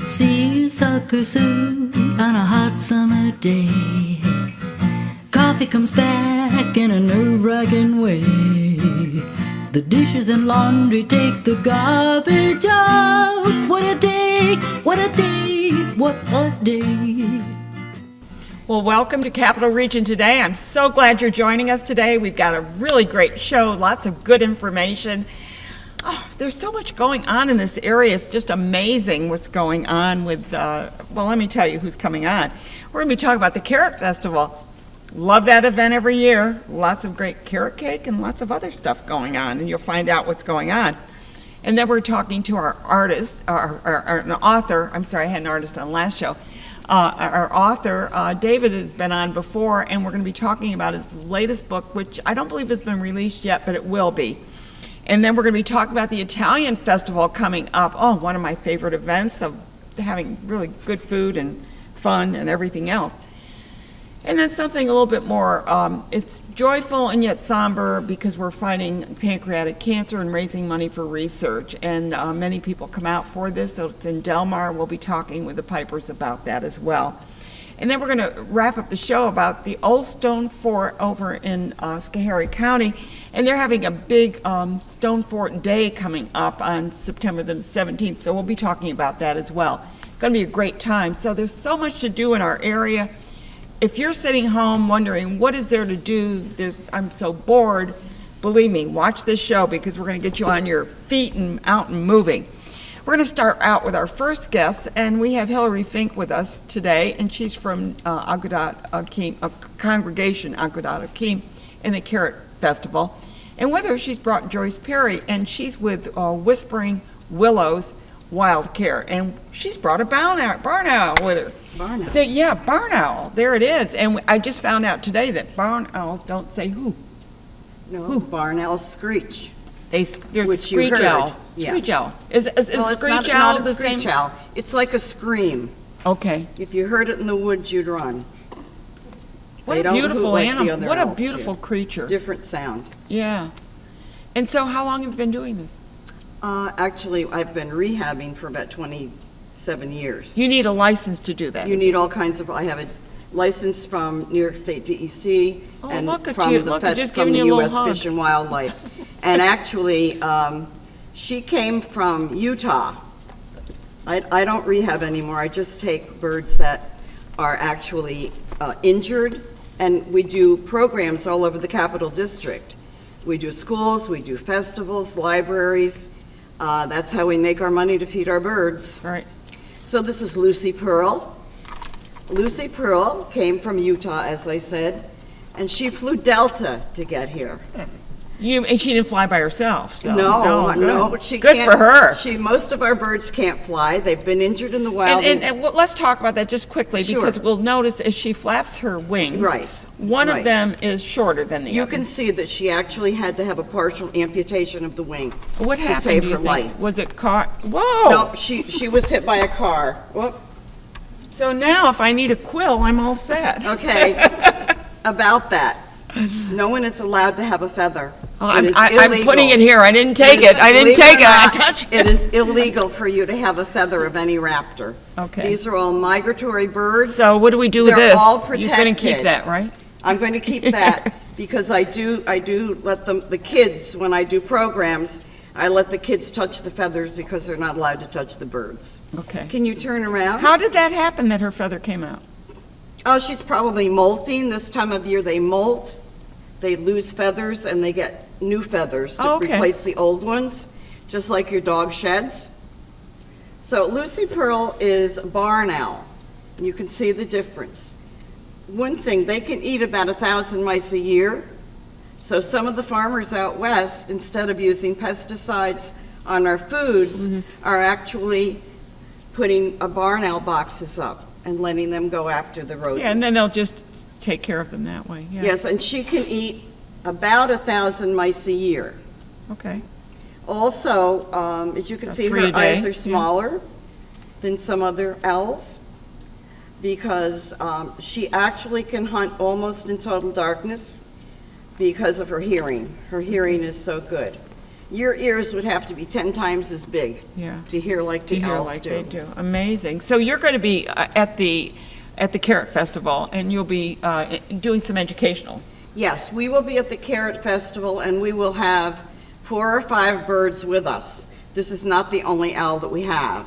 seersucker soup on a hot summer day. Coffee comes back in a nerve-wracking way. The dishes and laundry take the garbage out. What a day, what a day, what a day. Well, welcome to Capital Region Today. I'm so glad you're joining us today. We've got a really great show, lots of good information. Oh, there's so much going on in this area. It's just amazing what's going on with, well, let me tell you who's coming on. We're going to be talking about the Carrot Festival. Love that event every year. Lots of great carrot cake and lots of other stuff going on, and you'll find out what's going on. And then we're talking to our artist, an author. I'm sorry, I had an artist on last show. Our author, David, has been on before, and we're going to be talking about his latest book, which I don't believe has been released yet, but it will be. And then we're going to be talking about the Italian Festival coming up. Oh, one of my favorite events of having really good food and fun and everything else. And then something a little bit more, it's joyful and yet somber because we're fighting pancreatic cancer and raising money for research. And many people come out for this, so it's in Delmar. We'll be talking with the Pipers about that as well. And then we're going to wrap up the show about the Old Stone Fort over in Schoharie County. And they're having a big Stone Fort Day coming up on September the 17th, so we'll be talking about that as well. It's going to be a great time. So there's so much to do in our area. If you're sitting home wondering what is there to do, I'm so bored, believe me, watch this show because we're going to get you on your feet and out and moving. We're going to start out with our first guest, and we have Hillary Fink with us today, and she's from Agudat Achim, Congregation Agudat Achim in the Carrot Festival. And with her, she's brought Joyce Perry, and she's with Whispering Willows Wild Care, and she's brought a barn owl with her. Barn owl. So, yeah, barn owl. There it is. And I just found out today that barn owls don't say who. No, Who? barn owls screech. There's Which you screech heard. owl. Yes. Screech owl. Is Well, it's screech not owl a the screech same? owl. It's like a scream. Okay. If you heard it in the woods, you'd run. What They a don't beautiful hoot like the animal. other What a owls do. beautiful creature. Different sound. Yeah. And so how long have you been doing this? Actually, I've been rehabbing for about 27 years. You need a license to do that. You need all kinds of, I have a license from New York State DEC Oh, and look at from you. the, Look, Fed, just from giving the you a little U.S. hug. Fish and Wildlife. And actually, she came from Utah. I don't rehab anymore. I just take birds that are actually injured, and we do programs all over the Capital District. We do schools, we do festivals, libraries. That's how we make our money to feed our birds. All right. So this is Lucy Pearl. Lucy Pearl came from Utah, as I said, and she flew Delta to get here. And she didn't fly by herself. So. No, Good. she Good can't. for her. Most of our birds can't fly. They've been injured in the wild. And well, let's talk about that just quickly, Sure. because we'll notice as she flaps her wings, Right, one of right. them is shorter than the You other. can see that she actually had to have a partial amputation of the wing What to happened, save do you her think? life. Was it caught? Whoa! No, she was hit by a car. Whoop. So now if I need a quill, I'm all set. Okay, about that. No one is allowed to have a feather. I'm It is putting illegal. it here. I didn't take it. I didn't Believe it take or it. I not, touched it is illegal for you to have a feather of any raptor. Okay. These are all migratory birds. So what do we do with They're this? all You're going to keep protected. that, right? I'm going to keep that because I do let the kids, when I do programs, I let the kids touch the feathers because they're not allowed to touch the birds. Okay. Can you turn around? How did that happen that her feather came out? Oh, she's probably molting. This time of year they molt. They lose feathers and they get new feathers to replace the old ones, just like your dog sheds. So Lucy Pearl is a barn owl, and you can see the difference. One thing, they can eat about 1,000 mice a year. So some of the farmers out west, instead of using pesticides on our foods, are actually putting barn owl boxes up and letting them go after the rodents. Yeah, and then they'll just take care of them that way. Yeah. Yes, and she can eat about 1,000 mice a year. Okay. Also, as you can see, 3 her a day, eyes are yeah. smaller than some other owls because she actually can hunt almost in total darkness because of her hearing. Her hearing is so good. Your ears would have to be 10 times as big Yeah. to hear like the owls do. They do. Amazing. So you're going to be at the Carrot Festival, and you'll be doing some educational. Yes, we will be at the Carrot Festival, and we will have 4 or 5 birds with us. This is not the only owl that we have.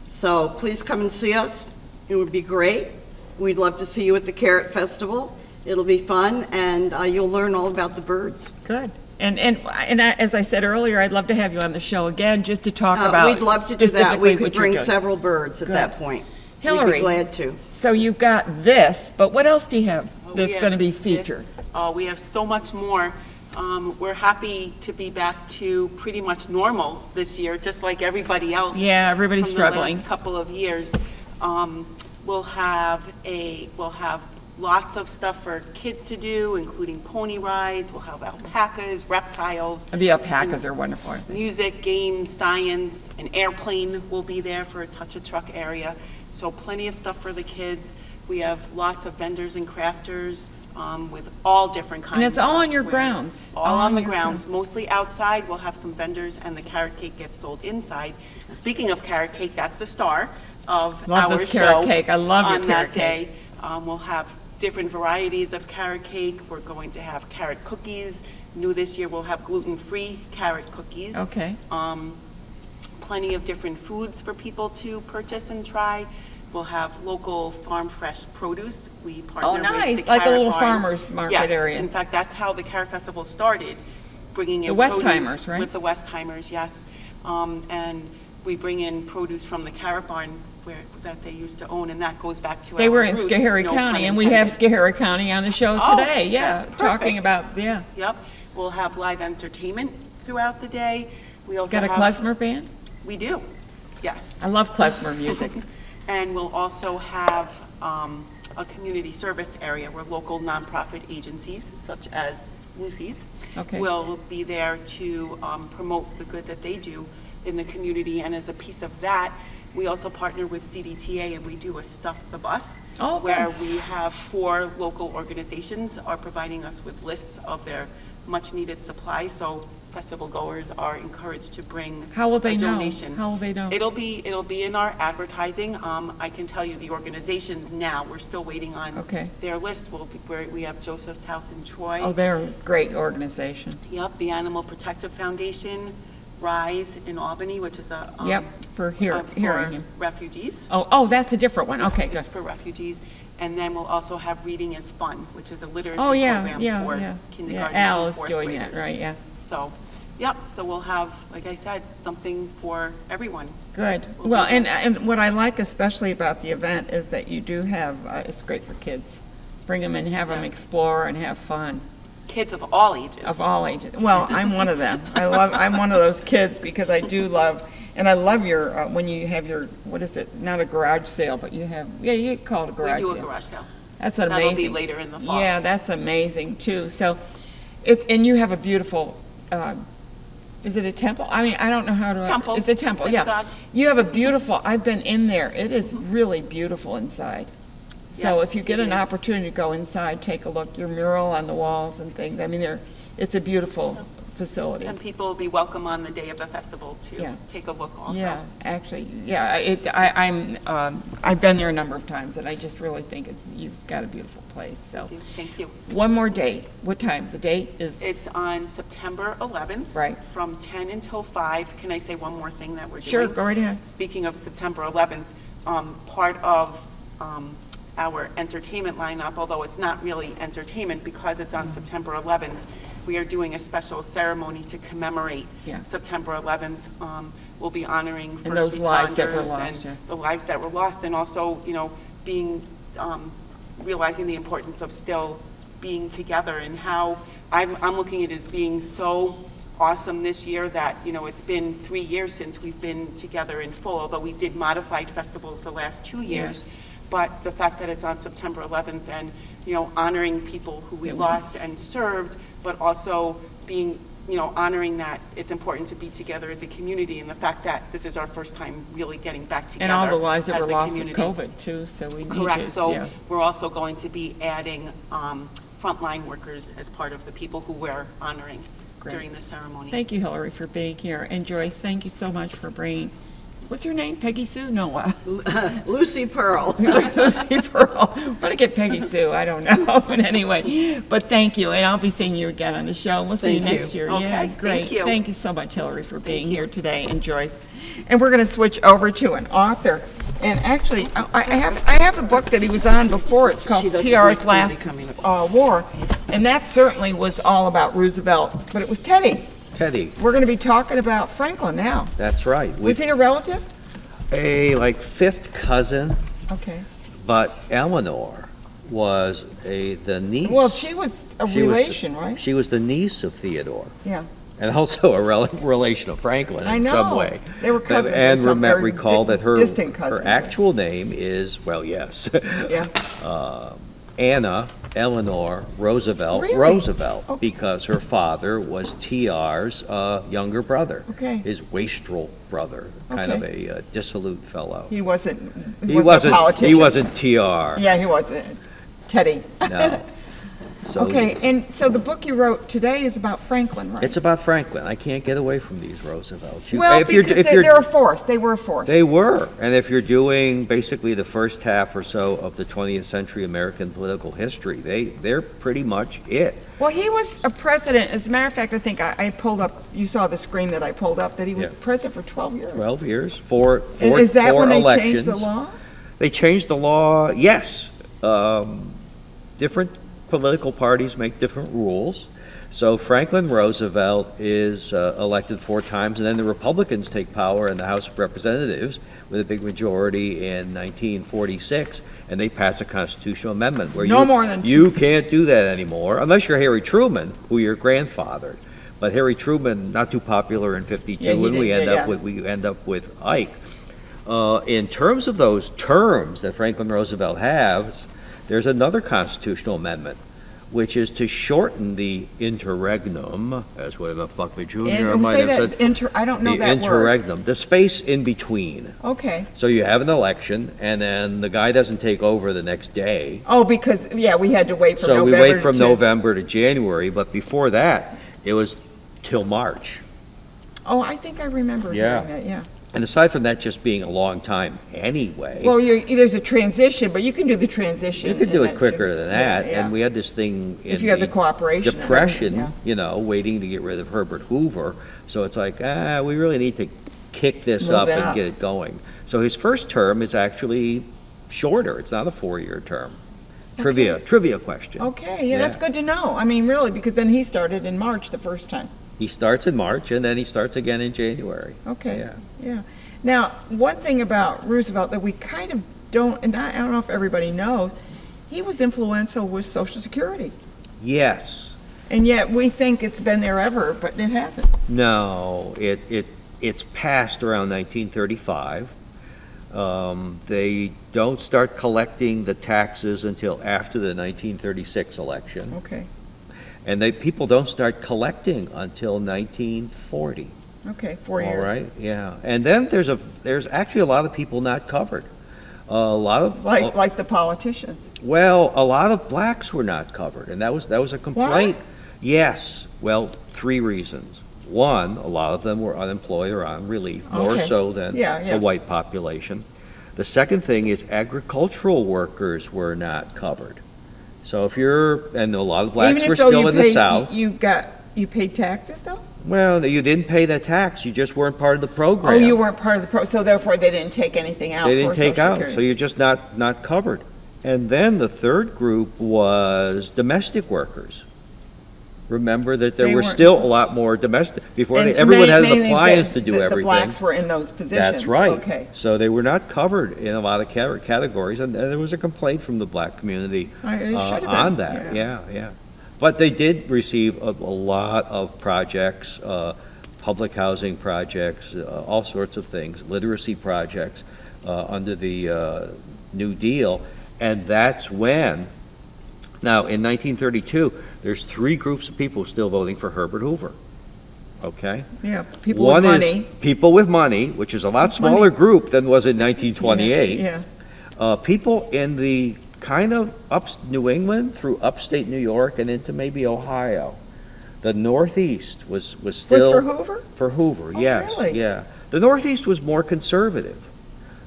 So please come and see us. It would be great. We'd love to see you at the Carrot Festival. It'll be fun, and you'll learn all about the birds. Good. And as I said earlier, I'd love to have you on the show again just to talk about We'd love to do that. specifically We could what you're bring doing. several birds at that point. We'd Hillary. be glad to. So you've got this, but what else do you have We that's have going to be this. featured? We have so much more. We're happy to be back to pretty much normal this year, just like everybody else. Yeah, everybody's from struggling. The last couple of years. We'll have lots of stuff for kids to do, including pony rides. We'll have alpacas, reptiles. The alpacas are wonderful, aren't they? Music, games, science, an airplane will be there for a touch-a-truck area. So plenty of stuff for the kids. We have lots of vendors and crafters with all different kinds of And it's all on your wares. grounds. All on the grounds, mostly outside. We'll have some vendors, and the carrot cake gets sold inside. Speaking of carrot cake, that's the star of Love our this carrot show cake. I love your on carrot that day. We'll have different varieties of carrot cake. We're going to have carrot cookies. New this year, we'll have gluten-free carrot cookies. Okay. Plenty of different foods for people to purchase and try. We'll have local farm fresh produce. We partner with nice. the Like a Carrot little Barn. farmer's market area. Yes, in fact, that's how the Carrot Festival started, bringing in The produce Westheimers, right? with the Westheimers, yes. And we bring in produce from the Carrot Barn that they used to own, and that goes back to They our were in roots, Schoharie no County, pun and we have intended. Schoharie County on the show Oh, today. Yeah, that's talking perfect. about, yeah. Yep. We'll have live entertainment throughout the day. We also Got a have klezmer band? We do, yes. I love klezmer music. And we'll also have a community service area where local nonprofit agencies, such as Lucy's, Okay. will be there to promote the good that they do in the community. And as a piece of that, we also partner with CDTA, and we do a Stuff the Bus, Oh, okay. where we have 4 local organizations are providing us with lists of their much-needed supplies. So festival goers are encouraged to bring How will they a know? donation. How will they know? It'll be in our advertising. I can tell you the organizations now, we're still waiting on Okay. their lists. We have Joseph's House in Troy. Oh, they're a great organization. Yep, the Animal Protective Foundation, Rise in Albany, which is a. Yep, for hearing him. refugees. Oh, that's a different one. Okay, It's good. for refugees. And then we'll also have Reading is Fun, which is a literacy Oh, yeah, program yeah, for yeah. kindergarten Yeah, Al and is fourth doing graders. that, right, yeah. So, yep, so we'll have, like I said, something for everyone. Good. We'll Well, be there. and what I like especially about the event is that you do have, it's great for kids. Bring them and have them Yes. explore and have fun. Kids of all ages. Of all ages. Well, I'm one of them. I'm one of those kids because I do love, and I love your, when you have your, what is it, not a garage sale, but you have, yeah, you call it a We garage do sale. a garage sale. That's amazing. That'll be later in the fall. Yeah, that's amazing too. So, and you have a beautiful, is it a temple? I mean, I don't know how to. Temple. It's a temple, yeah. Synagogue. You have a beautiful, I've been in there. It is really beautiful inside. So Yes, if you get it an is. opportunity to go inside, take a look, your mural on the walls and things. I mean, it's a beautiful facility. And people will be welcome on the day of the festival Yeah. to take a look also. Yeah, actually, yeah, I've been there a number of times, and I just really think you've got a beautiful place, so. Thank you. One more date, what time? The date is? It's on September 11th. Right. From 10 until 5. Can I say one more thing that we're doing? Sure, go right ahead. Speaking of September 11th, part of our entertainment lineup, although it's not really entertainment because it's on September 11th, we are doing a special ceremony to commemorate Yeah. September 11th. We'll be honoring first those lives that were responders lost, yeah. and the lives that were lost, and also, being, realizing the importance of still being together, and how I'm looking at it as being so awesome this year that, it's been 3 years since we've been together in full, although we did modified festivals the last 2 years. But the fact that it's on September 11th and, honoring people who we lost and served, but also being, honoring that it's important to be together as a community, and the fact that this is our first time really getting back together. And all the lives that as were a lost with community. COVID too, so we need to. Correct, so yeah. we're also going to be adding frontline workers as part of the people who we're honoring during the ceremony. Thank you, Hillary, for being here. And Joyce, thank you so much for bringing, what's your name, Peggy Sue? No, Lucy Pearl. Lucy Pearl. What to get Peggy Sue? I don't know. But anyway, but thank you. And I'll be seeing you again on the show. We'll see you Thank next you. year. Okay, Yeah, great. thank you. Thank you so much, Hillary, for being here today, and Joyce. And we're going to switch over to an author. And actually, I have a book that he was on before. It's called She doesn't TR's like Last somebody coming War. And that certainly was all about Roosevelt. But it was Teddy. Teddy, We're going to be talking about Franklin now. that's right. Was he a relative? A like fifth cousin, Okay. but Eleanor was the niece. Well, she was a She was relation, right? She was the niece of Theodore, Yeah. and also a relation of Franklin I in some know. way. They were cousins or And something, or recall that her distant cousins, her right? actual name is, well, yes, Yeah. Anna Eleanor Roosevelt Really? Roosevelt, Oh. because her father was TR's younger brother. Okay. His wastrel brother, kind of Okay. a dissolute fellow. He wasn't. He a wasn't. politician. He wasn't TR. Yeah, he wasn't. Teddy. No. So Okay, and so the book you wrote today is about Franklin, right? it's about Franklin. I can't get away from these Roosevelts. Well, because they're a force. They were a force. They were, and if you're doing basically the first half or so of the 20th century American political history, they're pretty much it. Well, he was a president. As a matter of fact, I think I pulled up. You saw the screen that I pulled up. That he was Yeah. president for 12 years. 12 years, four And is that four when they elections. changed the law? They changed the law, yes. Different political parties make different rules. So Franklin Roosevelt is elected 4 times, and then the Republicans take power in the House of Representatives with a big majority in 1946, and they pass a constitutional amendment where No more than you can't do that anymore, unless you're Harry Truman, who your grandfathered. But Harry Truman, not too popular in 52, Yeah, he and we did, end yeah, up with Ike. In terms of those terms that Franklin Roosevelt has, there's another constitutional amendment, which is to shorten the interregnum, as William F. Buckley Jr. might Say have that. said. I don't know The that word. interregnum, the space in between. Okay. So you have an election, and then the guy doesn't take over the next day. Oh, because yeah, we had to wait from So we November. wait from to- November to January, but before that, it was till March. Oh, I think I remember Yeah. hearing that. Yeah. And aside from that just being a long time anyway. Well, there's a transition, but you can do the transition. You could in do that it quicker than that, Yeah, yeah. and we had this thing in If you have the cooperation and Depression, everything, yeah. waiting to get rid of Herbert Hoover, so it's like, we really need to kick this Move up it and up. get it going. So his first term is actually shorter, it's not a 4-year term. Trivia question. Okay, yeah, that's good to know. I mean, really, because then he started in March the first time. He starts in March, and then he starts again in January. Okay. Yeah. Yeah. Now, one thing about Roosevelt that we kind of don't, and I don't know if everybody knows, he was influential with Social Security. Yes. And yet we think it's been there ever, but it hasn't. No, it's passed around 1935. They don't start collecting the taxes until after the 1936 election. Okay. And people don't start collecting until 1940. Okay, 4 years. All right, yeah. And then there's actually a lot of people not covered. A lot of Like the politicians. well, a lot of blacks were not covered, and that was a complaint. What? Yes. Well, 3 reasons. One, a lot of them were unemployed or on relief, more Okay. so than Yeah. the white population. The second thing is agricultural workers were not covered. So and a lot of blacks Even were if though still you in the paid, South. you paid taxes though? Well, you didn't pay that tax, you just weren't part of the program. Oh, you weren't part of the so therefore they didn't take anything out They for didn't take Social out, Security. so you're just not covered. And then the third group was domestic workers. Remember that there They were weren't- still a lot more domestic, before And everyone had an mainly appliance to do the everything. blacks were in those positions. That's right. Okay. So they were not covered in a lot of categories, and there was a complaint from the black community It should have on been, that. yeah. Yeah. But they did receive a lot of projects, public housing projects, all sorts of things, literacy projects under the New Deal, and that's when. Now, in 1932, there's 3 groups of people still voting for Herbert Hoover. Okay? Yeah, people One with is money. people with money, which is a lot smaller group than was in 1928. Yeah. People in the kind of New England through upstate New York and into maybe Ohio. The Northeast was still. for Hoover? For Hoover, yes, really? yeah. The Northeast was more conservative.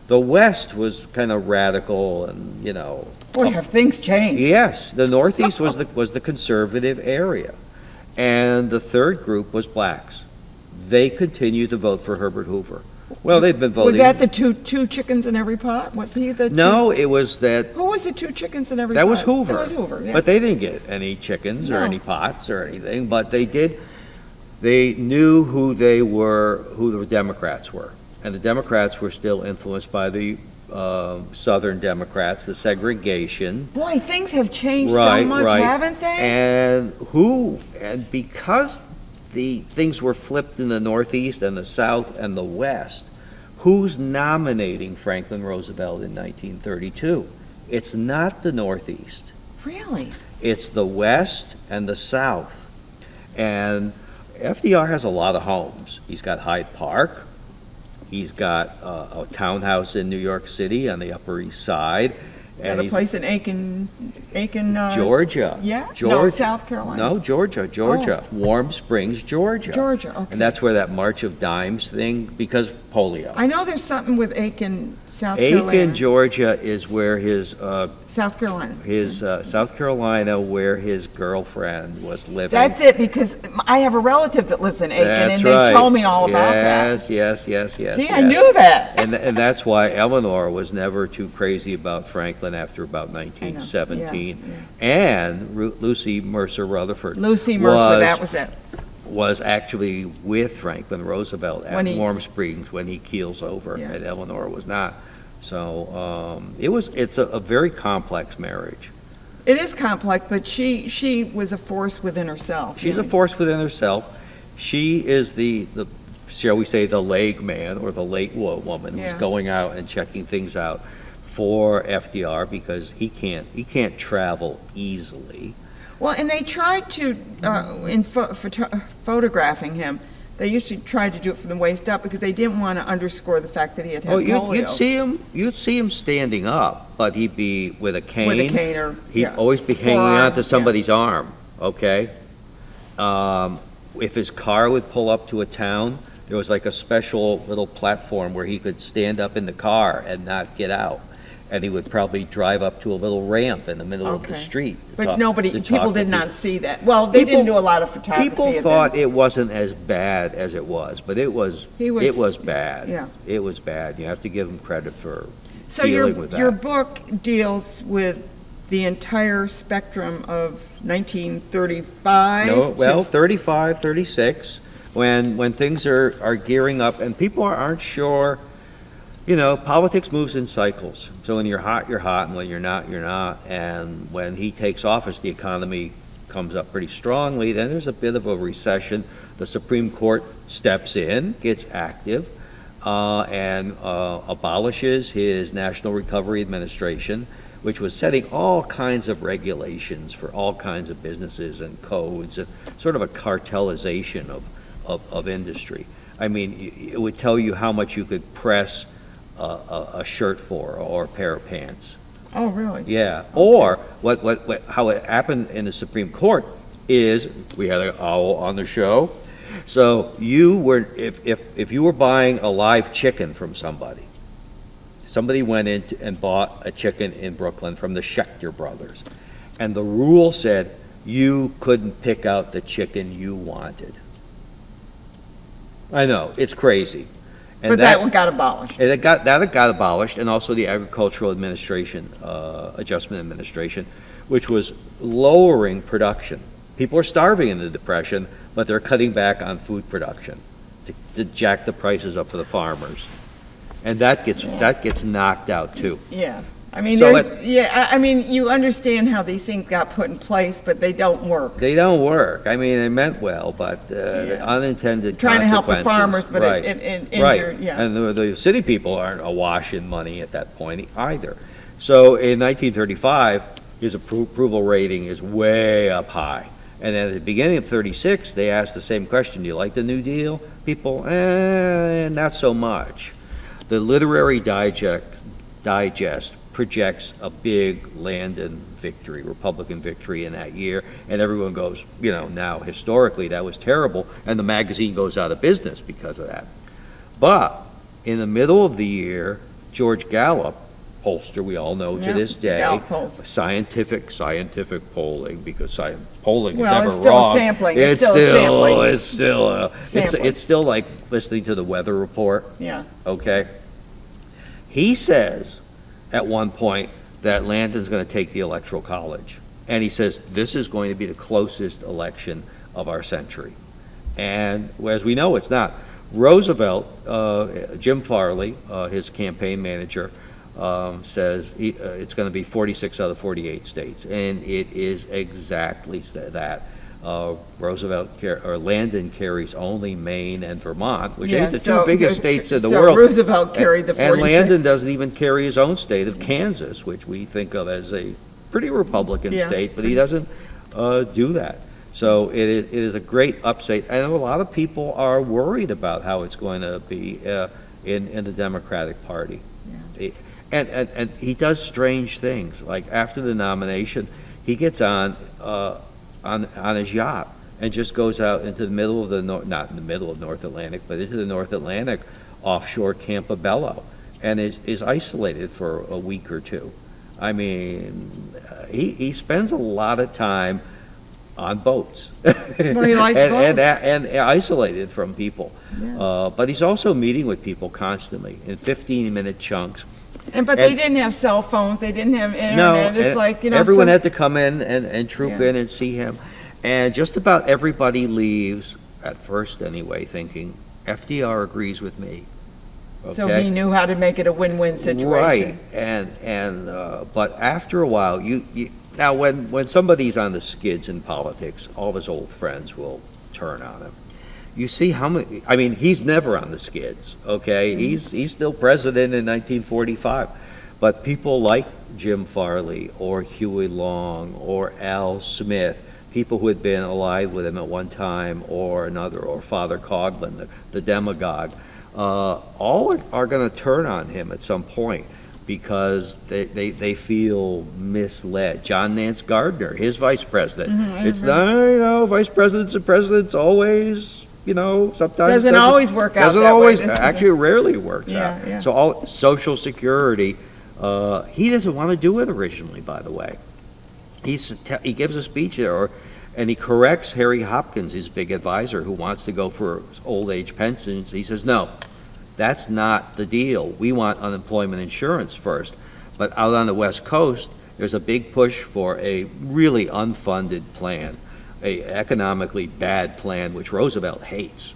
The West was kind of radical and, you know. Boy, have things changed. Yes, the Northeast was the conservative area. And the third group was blacks. They continued to vote for Herbert Hoover. Well, they've been voting. Was that the two chickens in every pot? Was he the No, it was that. Who was the two chickens in every pot? That was Hoover. That was Hoover, yeah. But they didn't get any chickens or No. any pots or anything, but they did, they knew who they were, who the Democrats were. And the Democrats were still influenced by the Southern Democrats, the segregation. Boy, things have changed so Right, much, right. haven't they? And because the things were flipped in the Northeast and the South and the West, who's nominating Franklin Roosevelt in 1932? It's not the Northeast. Really? It's the West and the South. And FDR has a lot of homes. He's got Hyde Park. He's got a townhouse in New York City on the Upper East Side. Got a place in Aiken, Georgia. Yeah? Georgia. No, South Carolina. No, Georgia. Warm Springs, Georgia. Georgia, okay. And that's where that March of Dimes thing, because polio. I know there's something with Aiken, South Carolina. Aiken, Georgia is where his South Carolina. South Carolina, where his girlfriend was living. That's it, because I have a relative that lives in Aiken, That's and they right. told me all about that. Yes. See, I knew that. And that's why Eleanor was never too crazy about Franklin after about 1917. Yeah. And Lucy Mercer Rutherford. Lucy Mercer, that was it. Was actually with Franklin Roosevelt at When he- Warm Springs when he keels over, Yeah. and Eleanor was not. So it's a very complex marriage. It is complex, but she was a force within herself. She's a force within herself. She is the shall we say, the leg man or the late woman Yeah. who's going out and checking things out for FDR because he can't travel easily. Well, and they tried to, in photographing him, they usually tried to do it from the waist up because they didn't want to underscore the fact that he had polio. You'd see him standing up, but he'd be with a cane. With a cane or, He'd yeah, always be hanging forearm, onto somebody's arm, okay? If his car would pull up to a town, there was like a special little platform where he could stand up in the car and not get out. And he would probably drive up to a little ramp in the middle of the Okay. street. But people to did not people. see that. Well, they didn't do a lot of photography. People of thought them. it wasn't as bad as it was, but it was bad. Yeah. It was bad. You have to give him credit for So dealing with that. your book deals with the entire spectrum of 1935. No, to- well, 35, 36, when things are gearing up and people aren't sure. You know, politics moves in cycles. So when you're hot, and when you're not, you're not. And when he takes office, the economy comes up pretty strongly. Then there's a bit of a recession. The Supreme Court steps in, gets active, and abolishes his National Recovery Administration, which was setting all kinds of regulations for all kinds of businesses and codes, and sort of a cartelization of industry. I mean, it would tell you how much you could press a shirt for or a pair of pants. Oh, really? Yeah. Or how it happened in the Supreme Court is we had an owl on the show. So you were if you were buying a live chicken from somebody went in and bought a chicken in Brooklyn from the Schechter brothers, and the rule said you couldn't pick out the chicken you wanted. I know, it's crazy. And But that one got abolished. and it got abolished, and also the Agricultural Administration, Adjustment Administration, which was lowering production. People are starving in the Depression, but they're cutting back on food production to jack the prices up for the farmers. And that gets knocked out too. Yeah. I mean, So I mean, you understand how these things got put in place, but they don't work. They don't work. I mean, they meant well, but the unintended Trying to help the consequences- farmers, but right, it right. injured, yeah. And the city people aren't awash in money at that point either. So in 1935, his approval rating is way up high. And at the beginning of 36, they asked the same question: do you like the New Deal? People, not so much. The Literary Digest projects a big Landon victory, Republican victory in that year, and everyone goes, now historically that was terrible, and the magazine goes out of business because of that. But in the middle of the year, George Gallup, pollster we all know to this day, Gallup polls. scientific polling, because polling is Well, never it's still wrong. sampling. It's still sampling. It's still like listening to the weather report. Yeah. Okay. He says at one point that Landon's going to take the Electoral College, and he says this is going to be the closest election of our century, and as we know, it's not. Roosevelt, Jim Farley, his campaign manager, says it's going to be 46 out of 48 states, and it is exactly that. Landon carries only Maine and Vermont, which ain't the two biggest states in the world. Roosevelt carried the 46. And Landon doesn't even carry his own state of Kansas, which we think of as a pretty Republican state, but he doesn't do that. So it is a great upstate, and a lot of people are worried about how it's going to be in the Democratic Party. Yeah. And he does strange things. Like after the nomination, he gets on his yacht and just goes out into the middle of not in the middle of North Atlantic, but into the North Atlantic offshore Campobello, and is isolated for a week or two. I mean, he spends a lot of time on boats. Well, he likes boats. And isolated from people. Yeah. But he's also meeting with people constantly in 15-minute chunks. But they didn't have cell phones, they didn't have internet. It's like, everyone had to come in and troop in and see him. And just about everybody leaves, at first anyway, thinking, FDR agrees with me. Okay? So he knew how to make it a win-win situation. Right, but after a while, now when somebody's on the skids in politics, all of his old friends will turn on him. You see how many, I mean, he's never on the skids, okay? Mm-hmm. He's still president in 1945. But people like Jim Farley or Huey Long or Al Smith, people who had been allied with him at one time or another, or Father Coughlin, the demagogue, all are going to turn on him at some point because they feel misled. John Nance Gardner, his vice president. Mm-hmm, it's not, vice presidents and presidents always, sometimes doesn't always work out. Doesn't that always, way. actually rarely works out. Yeah. So all Social Security, he doesn't want to do it originally, by the way. He gives a speech there, and he corrects Harry Hopkins, his big advisor, who wants to go for old age pensions. He says, no, that's not the deal. We want unemployment insurance first. But out on the West Coast, there's a big push for a really unfunded plan, a economically bad plan, which Roosevelt hates.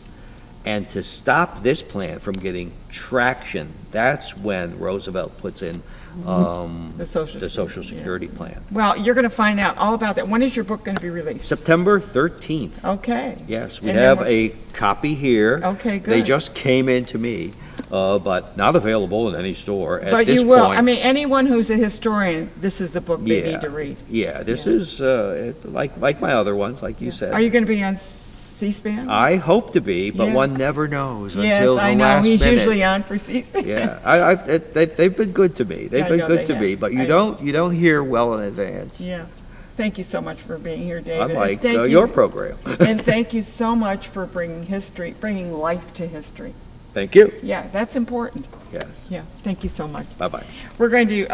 And to stop this plan from getting traction, that's when Roosevelt puts in the Social Security plan. Well, you're going to find out all about that. When is your book going to be released? September 13th. Okay. Yes, we have a copy here. Okay, good. They just came in to me, but not available in any store at this point. But you will. I mean, anyone who's a historian, this is the book they need to read. Yeah, this is like my other ones, like you said. Are you going to be on C-SPAN? I hope to be, but one never knows until the last minute. Yes, I know. He's usually on for C-SPAN. Yeah, they've been good to me. They've been good to me, but you don't hear well in advance. Yeah. Thank you so much for being here, David. I like your program. And thank you so much for bringing life to history. Thank you. Yeah, that's important. Yes. Yeah, thank you so much. Bye-bye. We're going to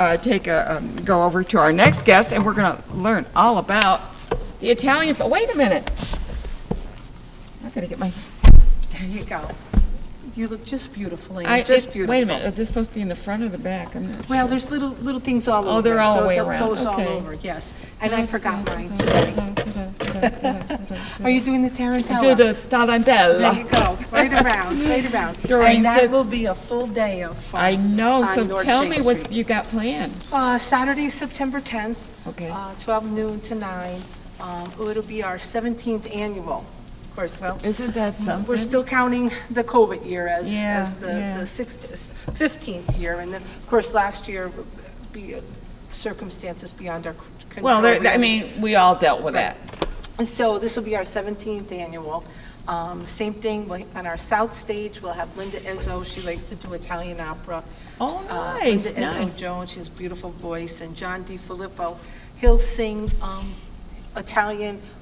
go over to our next guest, and we're going to learn all about the Italian. Wait a minute. I gotta get my. There you go. You look just beautiful, Amy. Beautiful. Wait a minute. Is this supposed to be in the front or the back? I'm not. Well, there's little things all over. Oh, they're all so the way it around. goes all Okay. over. Yes. And I forgot mine today. Are you doing the tarantella? Do the tarantella. There you go. Right around. And that will be a full day of fun. I know. on So North tell J me what Street. you got planned. Saturday, September 10th. Okay. 12 noon to 9. It'll be our 17th annual. Of course, well, Isn't that something? we're still counting the COVID year as the yeah. 15th year, and then, of course, last year, circumstances beyond our control. Well, I mean, we all dealt with that. And so this will be our 17th annual. Same thing, on our south stage, we'll have Linda Ezzo, she likes to do Italian opera. Oh, nice, Linda nice. Ezzo Jones, she has a beautiful voice, and John DiFilippo, he'll sing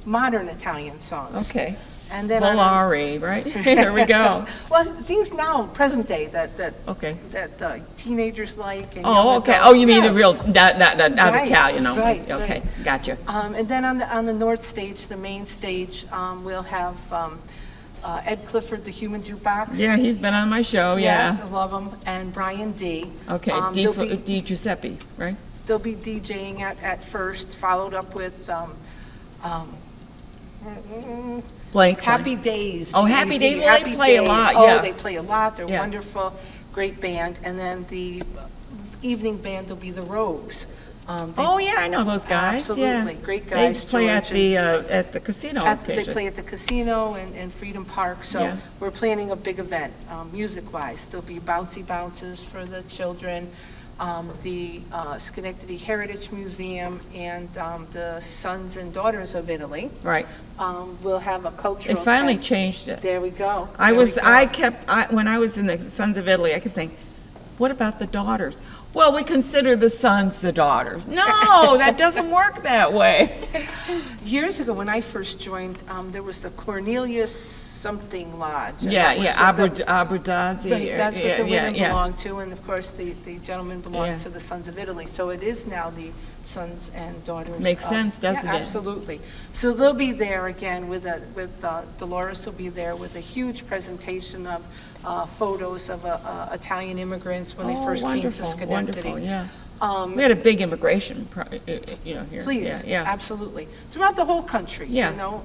modern Italian songs. Okay. And then Schoharie, right? There we go. Well, things now, present day, that Okay. teenagers like. And Oh, young okay. adults. Oh, you mean Yeah. the real, not Right, Italian only? right, Okay, right. gotcha. And then on the north stage, the main stage, we'll have Ed Clifford, the Human Jukebox. Yeah, he's been on my show, Yes, yeah. I love him, and Brian D. Okay, Di Giuseppe, right? They'll be DJing at first, followed up with Blank. Happy Days. Oh, Happy Days. Well, they Happy play a Days. lot, Oh, yeah. they play a lot. They're Yeah. wonderful, great band. And then the evening band will be the Rogues. Oh, yeah, I know those guys, yeah. Absolutely, great guys, They play at George the casino They occasion. play at the casino and Freedom Park, so Yeah. we're planning a big event, music-wise. There'll be bouncy bounces for the children, the Schenectady Heritage Museum, and the Sons and Daughters of Italy. Right. We'll have a cultural. They finally tent. changed it. There we go. I There we was, go. when I was in the Sons of Italy, I kept saying, what about the daughters? Well, we consider the sons the daughters. No, that doesn't work that way. Years ago, when I first joined, there was the Cornelius something lodge. and Yeah, that was yeah, what the- Abruzzi. Right, that's what the women yeah. belong to, and of course, the gentlemen belong Yeah. to the Sons of Italy. So it is now the sons and daughters. Makes of- sense, doesn't Yeah, it? absolutely. So they'll be there again Dolores will be there with a huge presentation of photos of Italian immigrants when they Oh, first came to wonderful, Schenectady. wonderful, yeah. We had a big immigration, here. Please, Yeah, yeah. absolutely. Throughout the whole country, Yeah. you know,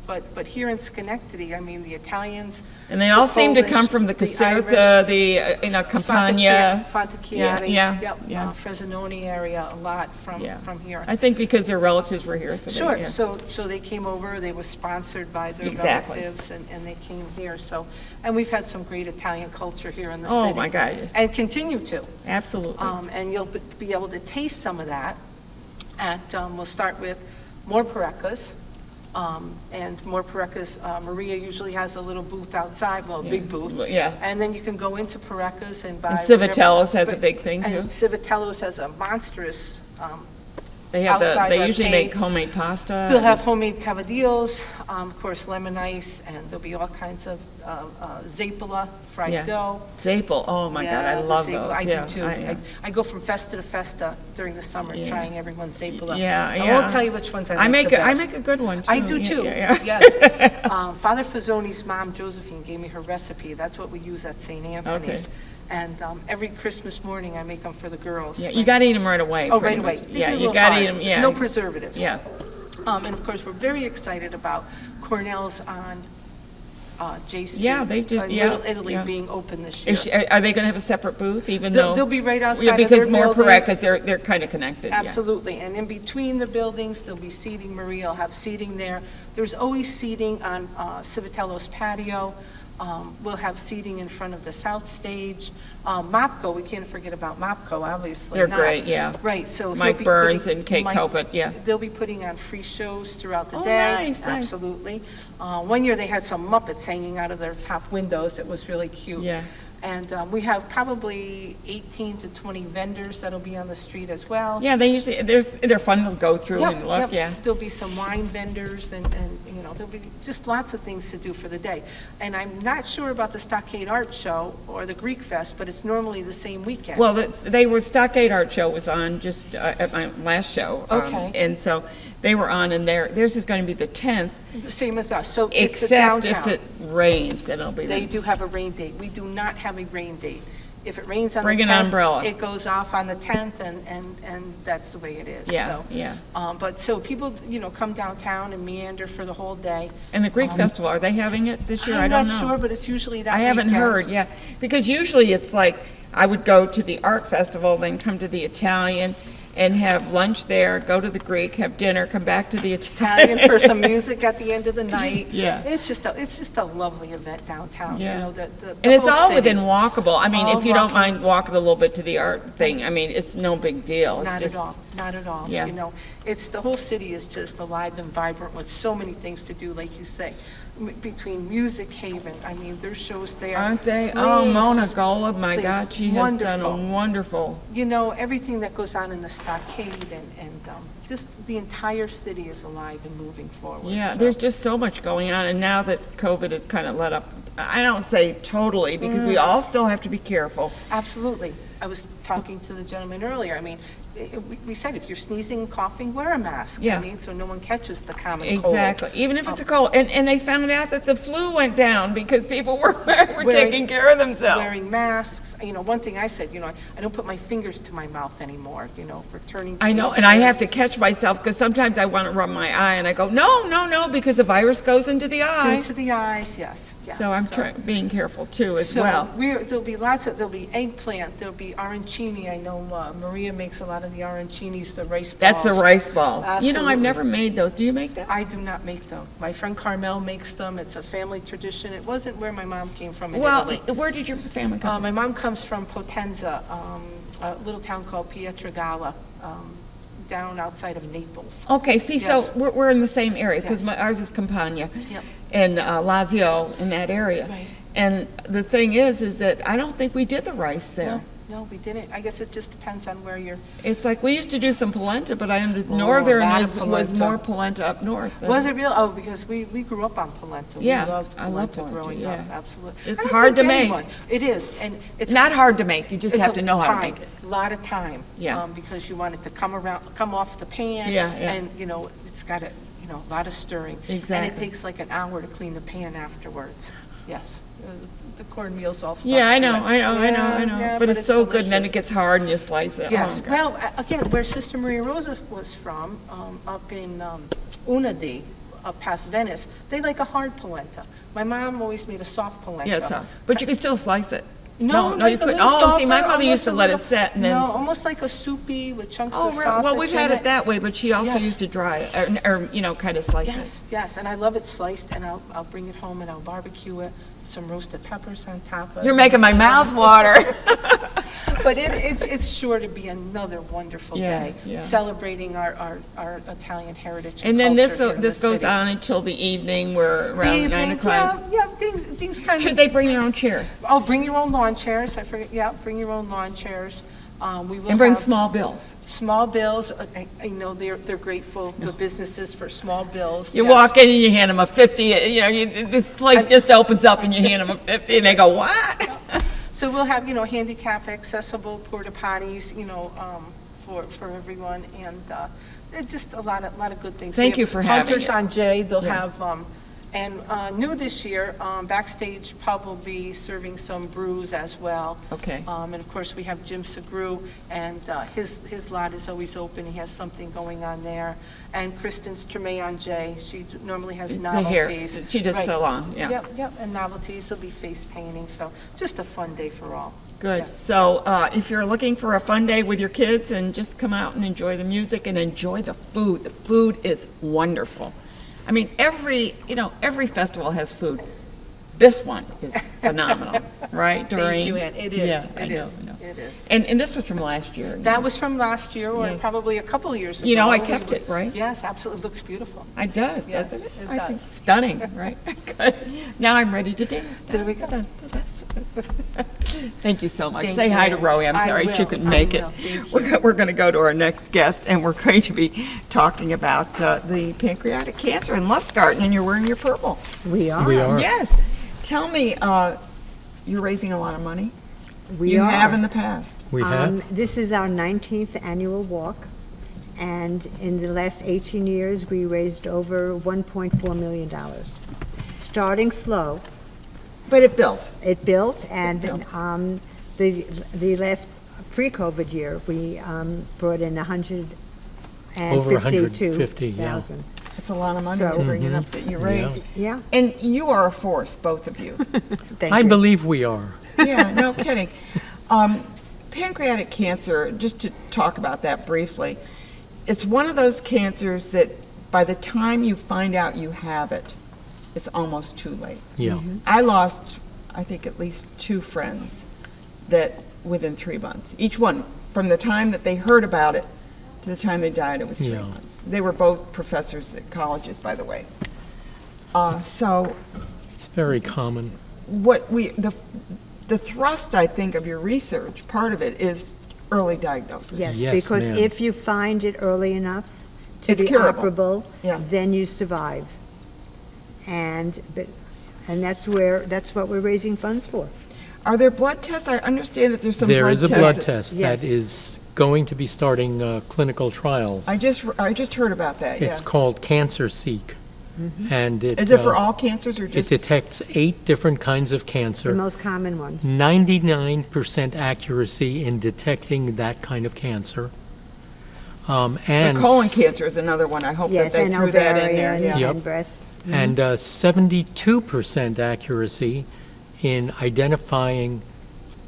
but here in Schenectady, I mean, the Italians. And they all the seem to Polish, come from the the Caserta, Campania. Fontecchiati, Yeah, yep, yeah. Fresnone area, a lot Yeah. from here. I think because their relatives were here, so they, Sure, yeah. so they came over, they were sponsored by their Exactly. relatives, and they came here, so, and we've had some great Italian culture here in the Oh, city. my God, yes. And continue to. Absolutely. And you'll be able to taste some of that we'll start with more Parecas. And more Parecas, Maria usually has a little booth outside, well, a big booth. Yeah. And then you can go into Parecas and buy. And whatever- Civitello's has a big thing, too. And Civitello's has a monstrous, They have outside they their usually cave. make homemade pasta. they'll have homemade cavadillos, of course, lemon ice, and there'll be all kinds of zepola, fried Yeah. dough. Zaple, oh my God, I Yeah, the love Zapola. those. I Yeah, do too. I go from festa to festa during the summer, Yeah. trying everyone's Zapola. Yeah, I yeah. won't tell you which ones I like make the I best. make a good one, too. I do Yeah, too, yeah, yeah. yes. Father Fazzoni's mom, Josephine, gave me her recipe. That's what we use at St. Anthony's. And every Christmas morning, I make them for the girls. Yeah, you gotta eat them right away. Oh, pretty right away. much. They Yeah, get a you little gotta hard. eat them, There's yeah. no preservatives. Yeah. And of course, we're very excited about Cornell's on J Street. Yeah, they just- yeah, Little Italy yeah. being open this year. Are they gonna have a separate booth, even They'll- though? they'll be right outside Yeah, of their because more building. Parecas, they're kind of connected, yeah. Absolutely, and in between the buildings, there'll be seating. Maria will have seating there. There's always seating on Civitello's patio. We'll have seating in front of the south stage. MOPCO, we can't forget about MOPCO, obviously They're not. great, yeah. Right, so. he'll Mike be Burns putting- and Kate Mike- Coppock, yeah. They'll be putting on free shows throughout the Oh, day. nice, nice. Absolutely. One year, they had some Muppets hanging out of their top windows. It was really cute. Yeah. And we have probably 18 to 20 vendors that'll be on the street as well. Yeah, they usually, they're fun to go through Yep, and look, yep. yeah. There'll be some wine vendors and, you know, there'll be just lots of things to do for the day. And I'm not sure about the Stockade Art Show or the Greek Fest, but it's normally the same weekend. Well, Stockade Art Show was on just at my last show. Okay. And so they were on, and theirs is going to be the 10th, Same as us, so it's a except if downtown. it rains, then it'll be They the. do have a rain date. We do not have a rain date. If it rains on the 10th. Bring an umbrella. It goes off on the 10th, and that's the way it is. Yeah, So, yeah. But so people, you know, come downtown and meander for the whole day. And the Greek Festival, are they having it this year? I I'm don't not know. sure, but it's usually that I haven't weekend. heard, yeah. Because usually it's like, I would go to the art festival, then come to the Italian, and have lunch there, go to the Greek, have dinner, come back to the Italian. Italian for some music at the end of the night. Yeah. It's just a lovely event downtown, you Yeah. know, the And it's whole all city. within walkable. I mean, All if you don't walking. mind walking a little bit to the art thing, I mean, it's no big deal. It's Not just, at all. not at all. Yeah. You know, it's, the whole city is just alive and vibrant with so many things to do, like you say, between Music Haven. I mean, there's shows there. Aren't they? Oh, Please, Mona just Gola, my please. God, she has done a Wonderful. wonderful. You know, everything that goes on in the stockade and just the entire city is alive and moving forward. Yeah, so. there's just so much going on, and now that COVID has kind of let up, I don't say totally, because we all still have to be careful. Absolutely. I was talking to the gentleman earlier. I mean, we said if you're sneezing and coughing, wear a mask. Yeah. I mean, so no one catches the common cold. Exactly, even if it's a cold. And they found out that the flu went down because people were taking care of themselves. Wearing masks. You know, one thing I said, you know, I don't put my fingers to my mouth anymore, you know, for turning. I know, and I have to catch myself because sometimes I want to rub my eye and I go, no, because the virus goes into the eye. Into the eyes, yes. So I'm being careful too as well. There'll be there'll be eggplant, there'll be arancini. I know Maria makes a lot of the arancinis, the rice balls. That's the rice balls. You know, I've Absolutely. never made those. Do you make them? I do not make them. My friend Carmel makes them. It's a family tradition. It wasn't where my mom came from in Well, Italy. where did your family come from? My mom comes from Potenza, a little town called Pietrusza, down outside of Naples. Okay, see, so Yes. we're in the same area because Yes. ours is Campania Yep. and Lazio in that area. Right. And the thing is that I don't think we did the rice there. No, we didn't. I guess it just depends on where you're. It's like, we used to do some polenta, but I understand northern a lot of was polenta. more polenta up north. Was it real? Oh, because we grew up on polenta. Yeah, We loved I love polenta polenta, growing yeah. up, absolutely. It's I don't hard think to make. anyone- It is, and it's. Not hard to make, you just it's have a to know how to time, make it. A lot of time. Yeah. Because you want it to come off the pan. Yeah. And, you know, it's got a lot of stirring. And Exactly. it takes like an hour to clean the pan afterwards. Yes. The cornmeal's all stuck Yeah, I to know, it. I know. Yeah, But it's so good, and then delicious. it gets hard and you slice it. Yes, Oh, God. well, again, where Sister Maria Rosa was from, up in Unadi, up past Venice, they like a hard polenta. My mom always made a soft polenta. Yeah, so, but you can still slice it. No, you like a couldn't. little Oh, see, my softer, mother used to almost a let it little- set and then. No, almost like a soupy with chunks Oh, of right. sausage Well, we've had in it that way, but she also Yes. used to dry it, or kind of slice it. Yes, and I love it sliced, and I'll bring it home and I'll barbecue it, some roasted peppers on top of it. You're making my mouth water. But it's sure to be another wonderful Yeah, day, yeah. celebrating our Italian heritage And then culture here in this the goes city. on until the evening, where The around 9 evening, o'clock. yeah, things kind of. Should they bring their own chairs? Oh, bring your own lawn chairs, I forget, yeah, bring your own lawn chairs. We will And bring have small bills. small bills, I know they're grateful, the businesses, for small bills. You yes. walk in and you hand them a 50, the place just opens up and you hand them a 50 and they go, what? So we'll have, handicap accessible porta potties, for everyone, and it's just a lot of good things. Thank We you have for having Hunters it. on Jay, they'll Yeah. have, and new this year, Backstage Pub will be serving some brews as well. Okay. And of course, we have Jim Segru, and his lot is always open, he has something going on there. And Kristen's Treme on Jay, she normally has The hair. novelties. She does Right. salon, yeah. Yep, and novelties, there'll be face painting, so just a fun day for all. Good. Yeah. So if you're looking for a fun day with your kids, and just come out and enjoy the music and enjoy the food. The food is wonderful. I mean, every festival has food. This one is phenomenal, right, Doreen? Thank you, Ann. It is. Yeah, It I know, is. I know. It is. And this was from last year. That was from last year, or Yes. probably a couple of years ago. I kept it, right? Yes, absolutely. It looks beautiful. It does, Yes, doesn't it? it I think does. stunning, right? Good. Now I'm ready to dance. There we go. Thank you so much. Thank Say you, hi to Ann. Rowie. I'm I sorry she will. couldn't I make it. will. Thank you. We're going to go to our next guest, and we're going to be talking about the pancreatic cancer in Lustgarten, and you're wearing your purple. We are. We are. Yes. Tell me, you're raising a lot of money? We You are. have in the past. We have. This is our 19th annual walk, and in the last 18 years, we raised over $1.4 million. Starting slow, But it built. it built, and built. the last pre-COVID year, we brought in Over 152,000. 150, yeah. It's a lot of money So- to bring it up that you raise. Yeah, And you are a force, both of you. thank I you. believe we are. Yeah, no kidding. Pancreatic cancer, just to talk about that briefly, it's one of those cancers that by the time you find out you have it, it's almost too late. Yeah. I lost, I think, at least 2 friends that within 3 months. Each one, from the time that they heard about it To the time they died, it was 3 Yeah. months. They were both professors at colleges, by the way. So It's very common. what the thrust, I think, of your research, part of it is early diagnosis. Yes, Yes, because ma'am. if you find it early enough to It's be curable. operable, Yeah. then you survive. And that's what we're raising funds for. Are there blood tests? I understand that there's some There blood is a tests. blood test Yes. that is going to be starting clinical trials. I just heard about that, yeah. It's called Cancer Seek. And Is it for all cancers or It just? detects 8 different kinds of The cancer. most common ones. 99% accuracy in detecting that kind of cancer. The And colon cancer is another one. I hope that Yes, they and threw that in there. ovarian Yeah. and breast. and 72% accuracy in identifying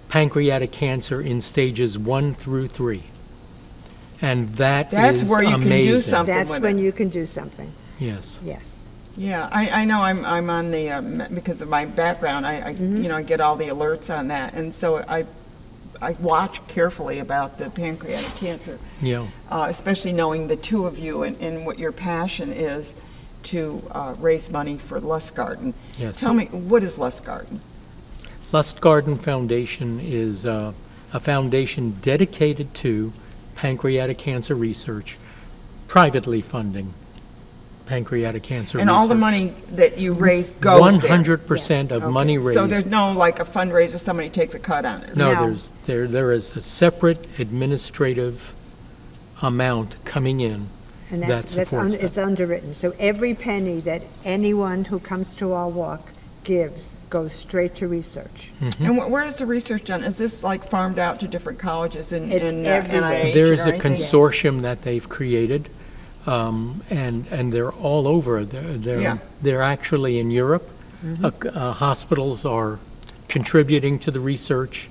pancreatic cancer in stages 1 through 3. And that That's is where you can do amazing. something. That's with when it. you can do something, Yes. yes. Yeah, I know I'm on the, because of my background, I I get all the alerts on that. And so I watch carefully about the pancreatic cancer, Yeah. especially knowing the two of you and what your passion is to raise money for Lustgarten. Yes. Tell me, what is Lustgarten? Lustgarten Foundation is a foundation dedicated to pancreatic cancer research, privately funding pancreatic cancer And research. all the money that you raise goes there? 100% of money Okay. raised. So there's no, like, a fundraiser, somebody takes a cut on it? No, No. there is a separate administrative amount coming in And that supports it's that. underwritten. So every penny that anyone who comes to our walk gives goes straight to research. And where is the research done? Is this like farmed out to different colleges in It's everywhere. NIH There or is a anything? consortium that they've created, and they're all over. Yeah. They're actually in Europe. Hospitals are contributing to the research.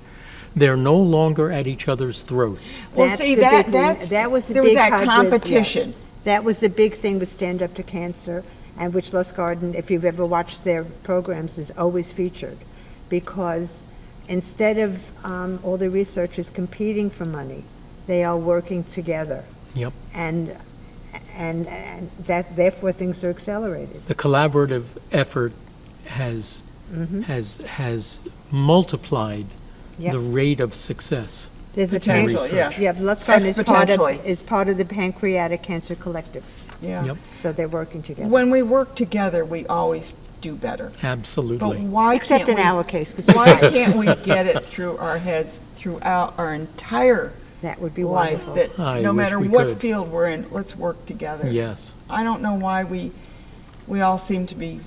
They're no longer at each other's throats. Well, That's see, the that big thing. that's That was the there was big that hug with- competition. yes. That was the big thing with Stand Up to Cancer, and which Lustgarten, if you've ever watched their programs, is always featured. Because instead of all the researchers competing for money, they are working together. Yep. And that, therefore, things are accelerated. The collaborative effort has multiplied Yep. the rate of success. There's a Potential, yeah. Yeah, Lustgarten Exponentially. is part of the Pancreatic Cancer Collective, Yeah. Yep. so they're working together. When we work together, we always do better. But Absolutely. why Except can't in we, our case, because why can't we get it through our heads throughout our entire that would be life wonderful. that I no wish matter we what could. field we're in, let's work together. Yes. I don't know why we all seem to be,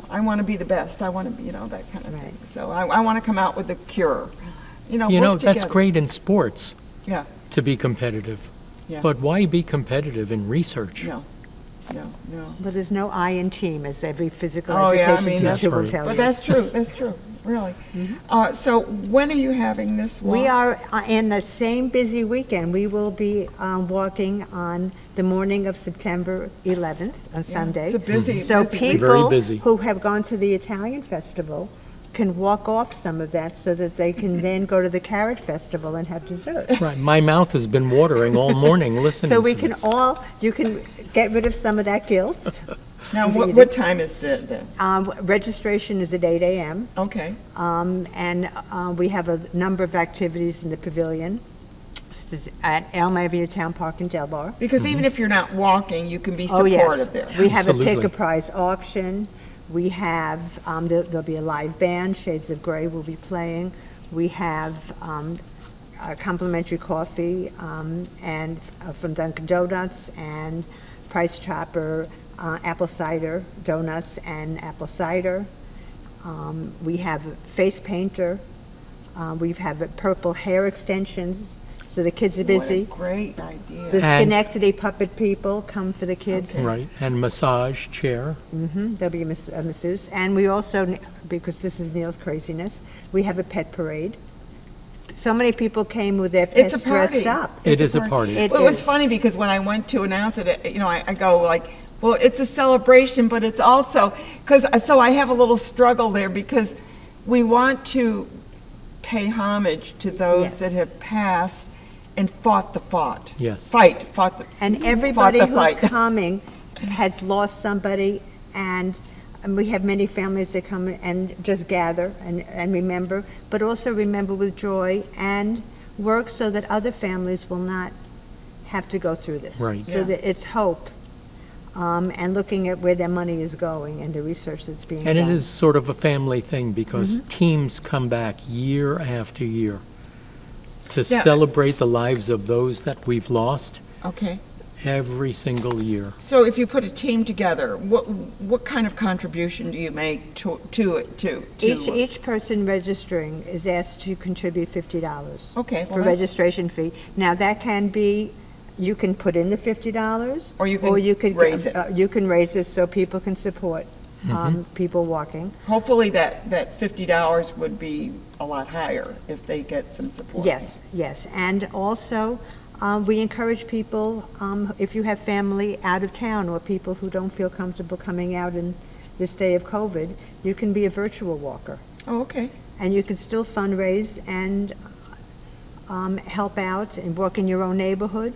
I want to be the best. I want to be, that kind of Right. thing. So I want to come out with a cure. You work know, that's together. great in sports Yeah, to be competitive. yeah. But why be competitive in research? No. But there's no I in team, as every physical Oh, yeah, I education mean, that's teacher will right. tell But you. that's true, really. So when are you having this walk? We are in the same busy weekend. We will be walking on the morning of September 11th, on Sunday. it's a busy- So busy week. Very people busy. who have gone to the Italian festival can walk off some of that so that they can then go to the Carrot Festival and have dessert. Right. My mouth has been watering all morning listening So we to can this. you can get rid of some of that guilt. Now, what time is the, Registration is at 8 a.m. okay. And we have a number of activities in the pavilion at Elm Avenue Town Park in Del Bar. Because even if you're not walking, you can be Oh, yes. supportive there. We have a Absolutely. pick a prize auction. We have, there'll be a live band, Shades of Grey will be playing. We have a complimentary coffee and from Dunkin' Donuts and Price Chopper, apple cider donuts and apple cider. We have a face painter. We have purple hair extensions, so the kids are busy. What a great idea. The And- Schenectady puppet people come for the kids. Right. And massage chair. There'll be a masseuse. And we also, because this is Neil's craziness, we have a pet parade. So many people came with their It's pets a party. dressed up. It is a party. It Well, it was is. funny because when I went to announce it, I go like, well, it's a celebration, but it's also, so I have a little struggle there because we want to pay homage to those Yes. that have passed and fought the fight. Yes. Fought the And everybody fought the who's fight. coming has lost somebody, and we have many families that come and just gather and remember, but also remember with joy and work so that other families will not have to go through this. Right. So Yeah. that it's hope, and looking at where their money is going and the research that's being And done. it is sort of a family thing because teams come back year after year to Yeah. celebrate the lives of those that we've lost Okay. every single year. So if you put a team together, what kind of contribution do you make to it? Each person registering is asked to contribute $50. Okay, well, For that's- registration fee. Now, that can be, you can put in the $50. Or you can could, raise it. You can raise it so people can support people walking. Hopefully that $50 would be a lot higher if they get some support. Yes, yes. And also, we encourage people, if you have family out of town or people who don't feel comfortable coming out in this day of COVID, you can be a virtual walker. Oh, okay. And you can still fundraise and help out and work in your own neighborhood.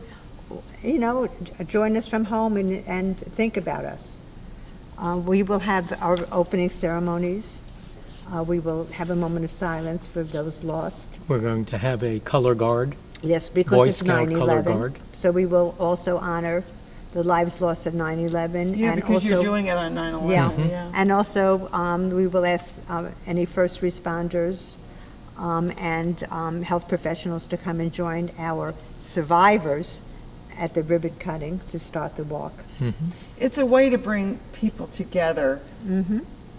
You know, join us from home and think about us. We will have our opening ceremonies. We will have a moment of silence for those lost. We're going to have a color guard. Yes, because Boy it's Scout color 9/11. guard. So we will also honor the lives lost of 9/11. Yeah, and because you're also- doing it on 9/11. Yeah, Yeah. and also, we will ask any first responders and health professionals to come and join our survivors at the ribbon cutting to start the walk. It's a way to bring people together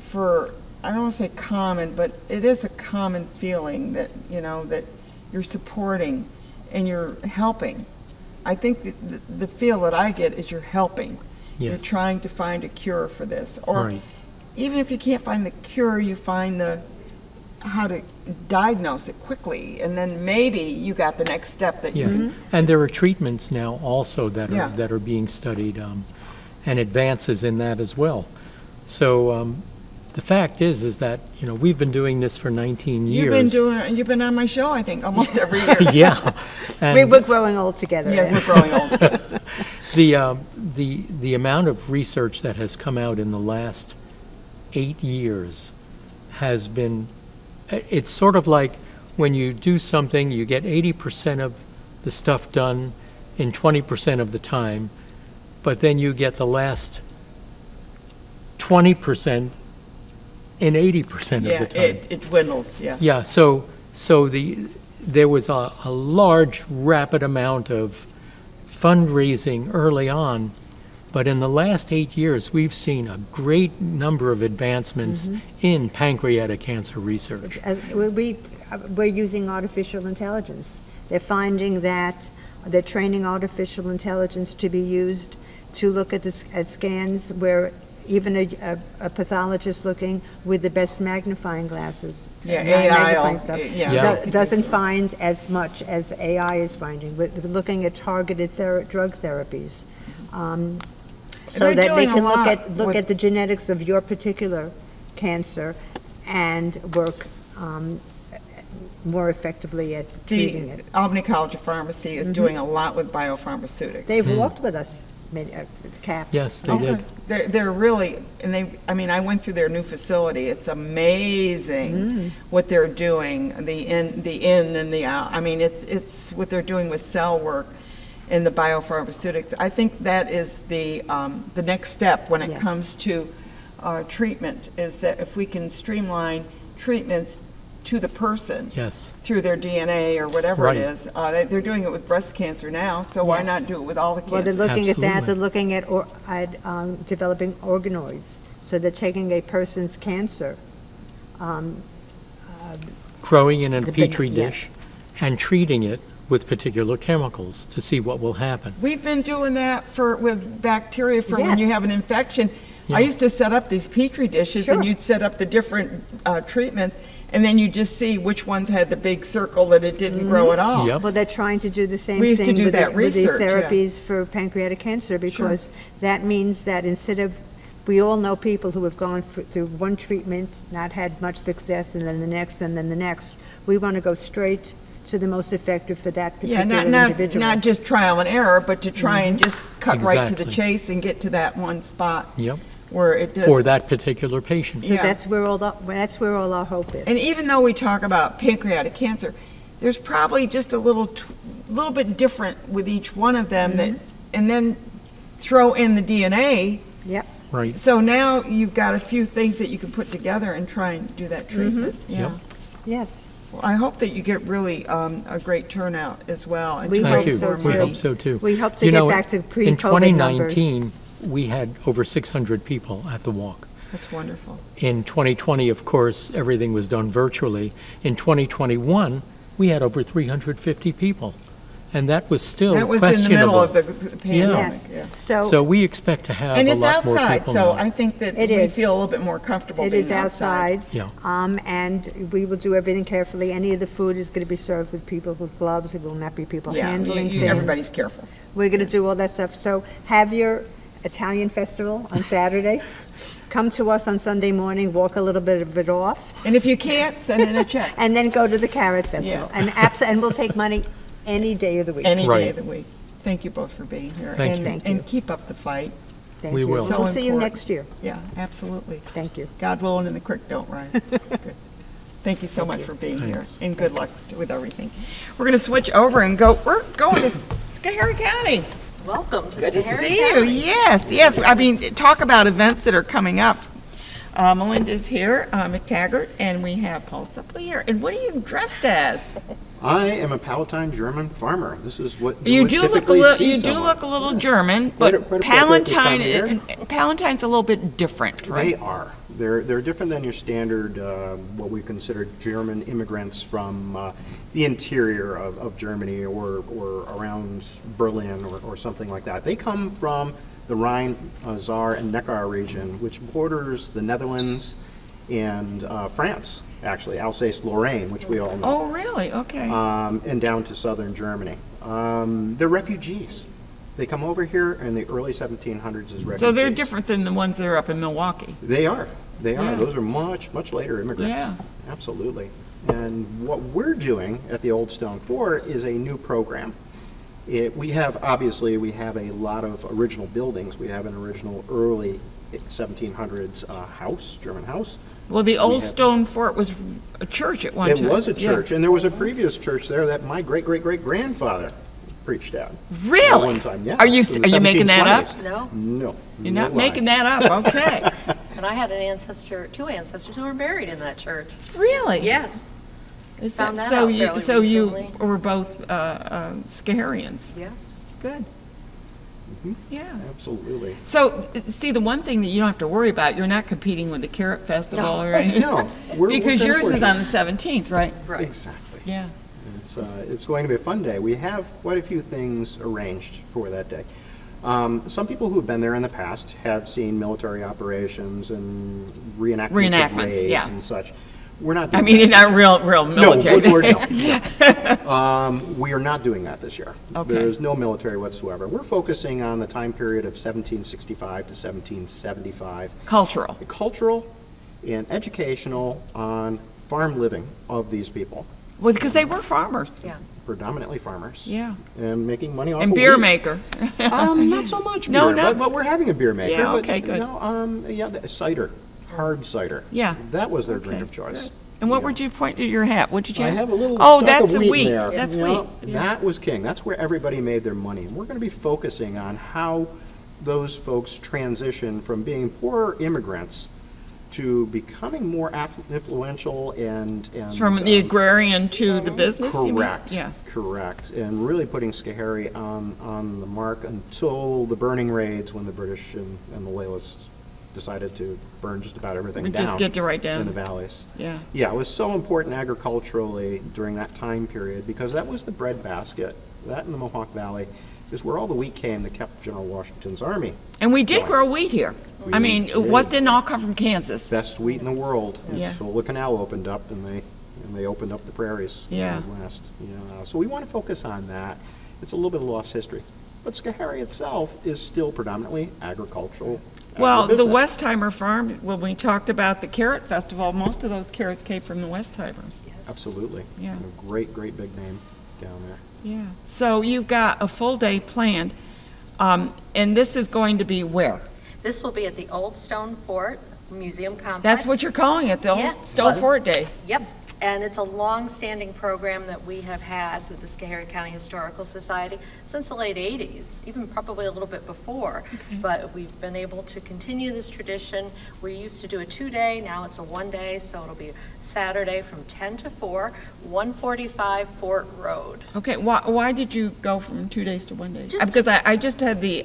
for, I don't want to say common, but it is a common feeling that, you know, that you're supporting and you're helping. I think the feel that I get is you're helping. You're Yes. trying to find a cure for this. Or Right. even if you can't find the cure, you find how to diagnose it quickly, and then maybe you got the next step that you Yes, and there are treatments now also that Yeah. are being studied, and advances in that as well. So the fact is that, you know, we've been doing this for 19 years. You've been on my show, I think, almost every year. Yeah. And We're growing old together. Yeah, we're growing old. the amount of research that has come out in the last 8 years has been, it's sort of like when you do something, you get 80% of the stuff done in 20% of the time, but then you get the last 20% in 80% Yeah, of the time. it dwindles, yeah. Yeah, so there was a large, rapid amount of fundraising early on, but in the last 8 years, we've seen a great number of advancements in pancreatic cancer research. We're using artificial intelligence. They're finding that they're training artificial intelligence to be used to look at scans where even a pathologist looking with the best magnifying glasses, Yeah, magnifying AI, stuff, yeah. doesn't find as much as AI is finding. We're looking at targeted drug therapies, so they're that they doing a can lot look with- at the genetics of your particular cancer and work more effectively at treating The it. Albany College of Pharmacy is doing a lot with biopharmaceutics. They've walked with us, CAPS. Yes, they did. They're really, and I went through their new facility. It's amazing what they're doing, the in and the out. I mean, it's what they're doing with cell work and the biopharmaceutics. I think that is the next step when it Yes. comes to treatment, is that if we can streamline treatments to the person. Yes. Through their DNA or whatever Right. it is. They're doing it with breast cancer now, so why Yes. not do it with all the Well, they're cancers? looking at that, Absolutely. they're looking at developing organoids. So they're taking a person's cancer, Growing in a The big- petri yes. dish and treating it with particular chemicals to see what will happen. We've been doing that with bacteria for when you Yes. have an infection. Yeah. I used to set up these petri dishes and Sure. you'd set up the different treatments and then you just see which ones had the big circle that it didn't grow at all. Yep. well, they're trying to do the same We used to thing do with that with the research, yeah. therapies for pancreatic cancer, because that means that instead of, we all know people who have gone through one treatment, not had much success, and then the next, and then the next. We want to go straight to the most effective for that Yeah, particular not individual. not just trial and error, but to try and just cut right to the Exactly. chase and get to that one spot. Yep. Where it does. For that particular patient. So Yeah. that's where all our hope is. And even though we talk about pancreatic cancer, there's probably just a little bit different with each one of them that, and then throw in the DNA. Yep. Right. So now you've got a few things that you can put together and try and do that treatment. Yeah. Yep. Yes. Well, I hope that you get really a great turnout as well. And We try hope to Thank you. so more We too. money. hope so too. We hope to You get know, back to in pre-COVID numbers. 2019, we had over 600 people at the walk. That's wonderful. In 2020, of course, everything was done virtually. In 2021, we had over 350 people, and that was still That was questionable. in the middle of the pandemic. Yes. Yeah. So we expect to have And a it's lot more outside, people so now. I think that It we is. feel a little bit more comfortable It being is outside. Yeah. And we will do everything carefully. Any of the food is going to be served with people with gloves. It will not be people Yeah, handling things. everybody's careful. We're going to do all that stuff. So have your Italian festival on Saturday. Come to us on Sunday morning, walk a little bit of it off, And if you can't, send in a check. and then go to the Carrot Festival. Yeah. And we'll take money any day of the week. Any day Right. of the week. Thank you both for being here. Thank and, you. Thank you. And keep up the fight. Thank We you. will. So We'll see you important. next year. Yeah, absolutely. Thank you. God willing and the creek don't rise. Good. Thank you so much for being here, Thanks. and good luck with everything. We're going to switch over and go, we're going to Schoharie County. Welcome to Good to Schoharie see you. County. Yes. I mean, talk about events that are coming up. Melinda's here, McTaggart, and we have Paul Supley here. And what are you dressed as? I am a Palatine German farmer. This is what You would do look a typically little. see You do someone. look a little Yes. German, Quite a- but quite a portrait this time of year. Palatine's a little bit different, They right? are. They're different than your standard, what we consider German immigrants from the interior of Germany or around Berlin or something like that. They come from the Rhine, Saar, and Neckar region, which borders the Netherlands and France, actually, Alsace-Lorraine, which we all know. Oh, really? Okay. And down to southern Germany. They're refugees. They come over here in the early 1700s as refugees. So they're different than the ones that are up in Milwaukee. They are. They are. Yeah. Those are much later immigrants. Yeah. Absolutely. And what we're doing at the Old Stone Fort is a new program. We have a lot of original buildings. We have an original early 1700s house, German house. Well, the old have- stone fort was a church at one It time. was a Yeah. church, and there was a previous church there that my great-great-great-grandfather preached at. Really? At one time, yes. Are you in the making that up? 1720s. No, No. You're no not lie. making that up. Okay. and I had two ancestors who were buried in that church. Really? Yes, Is Found that, that so out you fairly so you recently. were both Schoharians. yes. Good. Mm-hmm. Yeah. Absolutely. So, see, the one thing that you don't have to worry about, you're not competing with the Carrot Festival or anything. No. we're Because yours is fortunate. on the 17th, right? Right. Exactly. Yeah. It's going to be a fun day. We have quite a few things arranged for that day. Some people who've been there in the past have seen military operations and reenactments of Reenactments, raids yeah. and such. We're not I doing mean, you're that. not real military. No, we are not doing that this year. Okay. There is no military whatsoever. We're focusing on the time period of 1765 to 1775. Cultural. Cultural and educational on farm living of these people, Well, because they were farmers. Yes. predominantly farmers. Yeah. And making money off And of beer wheat. maker. Not so much beer, No, not- but we're having a beer maker. Yeah, but, okay, good. Cider, hard cider. Yeah. That was their drink Okay, of choice. good. And what would you point to your hat? What did you I have? have a little Oh, stalk that's of the wheat wheat. in there. That's You wheat. know, That was king. That's where everybody made their money. And we're going to be focusing on how those folks transition from being poor immigrants to becoming more influential and From the agrarian to the business, you mean? correct. Yeah. Correct. And really putting Schoharie on the mark until the burning raids when the British and the Loyalists decided to burn just about everything We down. just get to right down. In the valleys. Yeah. Yeah, it was so important agriculturally during that time period because that was the breadbasket. That in the Mohawk Valley is where all the wheat came that kept General Washington's army. And we did going. grow wheat here. I mean, it didn't all come from Kansas. Best wheat in the world. Yeah. Until the canal opened up and they opened up the prairies Yeah. in the West. So we want to focus on that. It's a little bit of lost history. But Schoharie itself is still predominantly agricultural. Well, the agribusiness. Westheimer farm, when we talked about the Carrot Festival, most of those carrots came from the Westheimers. Absolutely. Yeah. A great, great big name down there. Yeah. So you've got a full day planned, and this is going to be where? This will be at the Old Stone Fort Museum Complex. That's what you're calling it, the Yeah. Old Stone Fort Day. Yep, and it's a long-standing program that we have had with the Schoharie County Historical Society since the late 80s, even probably a little bit before. But we've been able to continue this tradition. We used to do a 2-day, now it's a 1-day, so it'll be Saturday from 10 to 4, 145 Fort Road. Okay, why did you go from 2 days to 1 day? Just- Because I just had the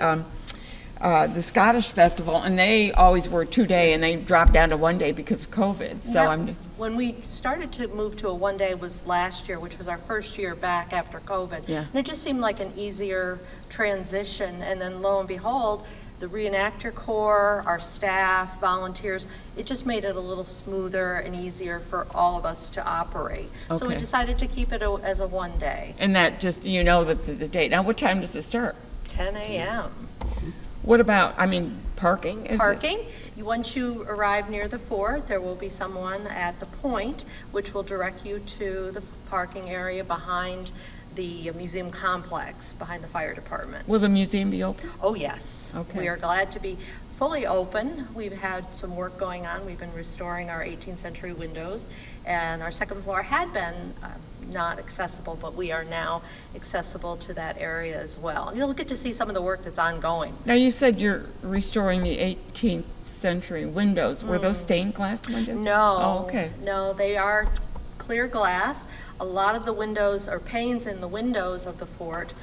Scottish Festival, and they always were 2-day, and they dropped down to 1 day because of COVID, so Now, I'm... When we started to move to a 1-day was last year, which was our first year back after COVID. Yeah. And it just seemed like an easier transition, and then lo and behold, the reenactor corps, our staff, volunteers, it just made it a little smoother and easier for all of us to operate. So we Okay. decided to keep it as a 1-day, And that just, the date. Now, what time does it start? 10 a.m. What about, parking? Is it- Parking, once you arrive near the fort, there will be someone at the point which will direct you to the parking area behind the museum complex, behind the fire department. Will the museum be open? Oh, yes. Okay. We are glad to be fully open. We've had some work going on. We've been restoring our 18th century windows, and our second floor had been not accessible, but we are now accessible to that area as well. You'll get to see some of the work that's ongoing. Now, you said you're restoring the 18th century windows. Were those stained glass windows? No. Oh, okay. No, they are clear glass. A lot of the windows or panes in the windows of the fort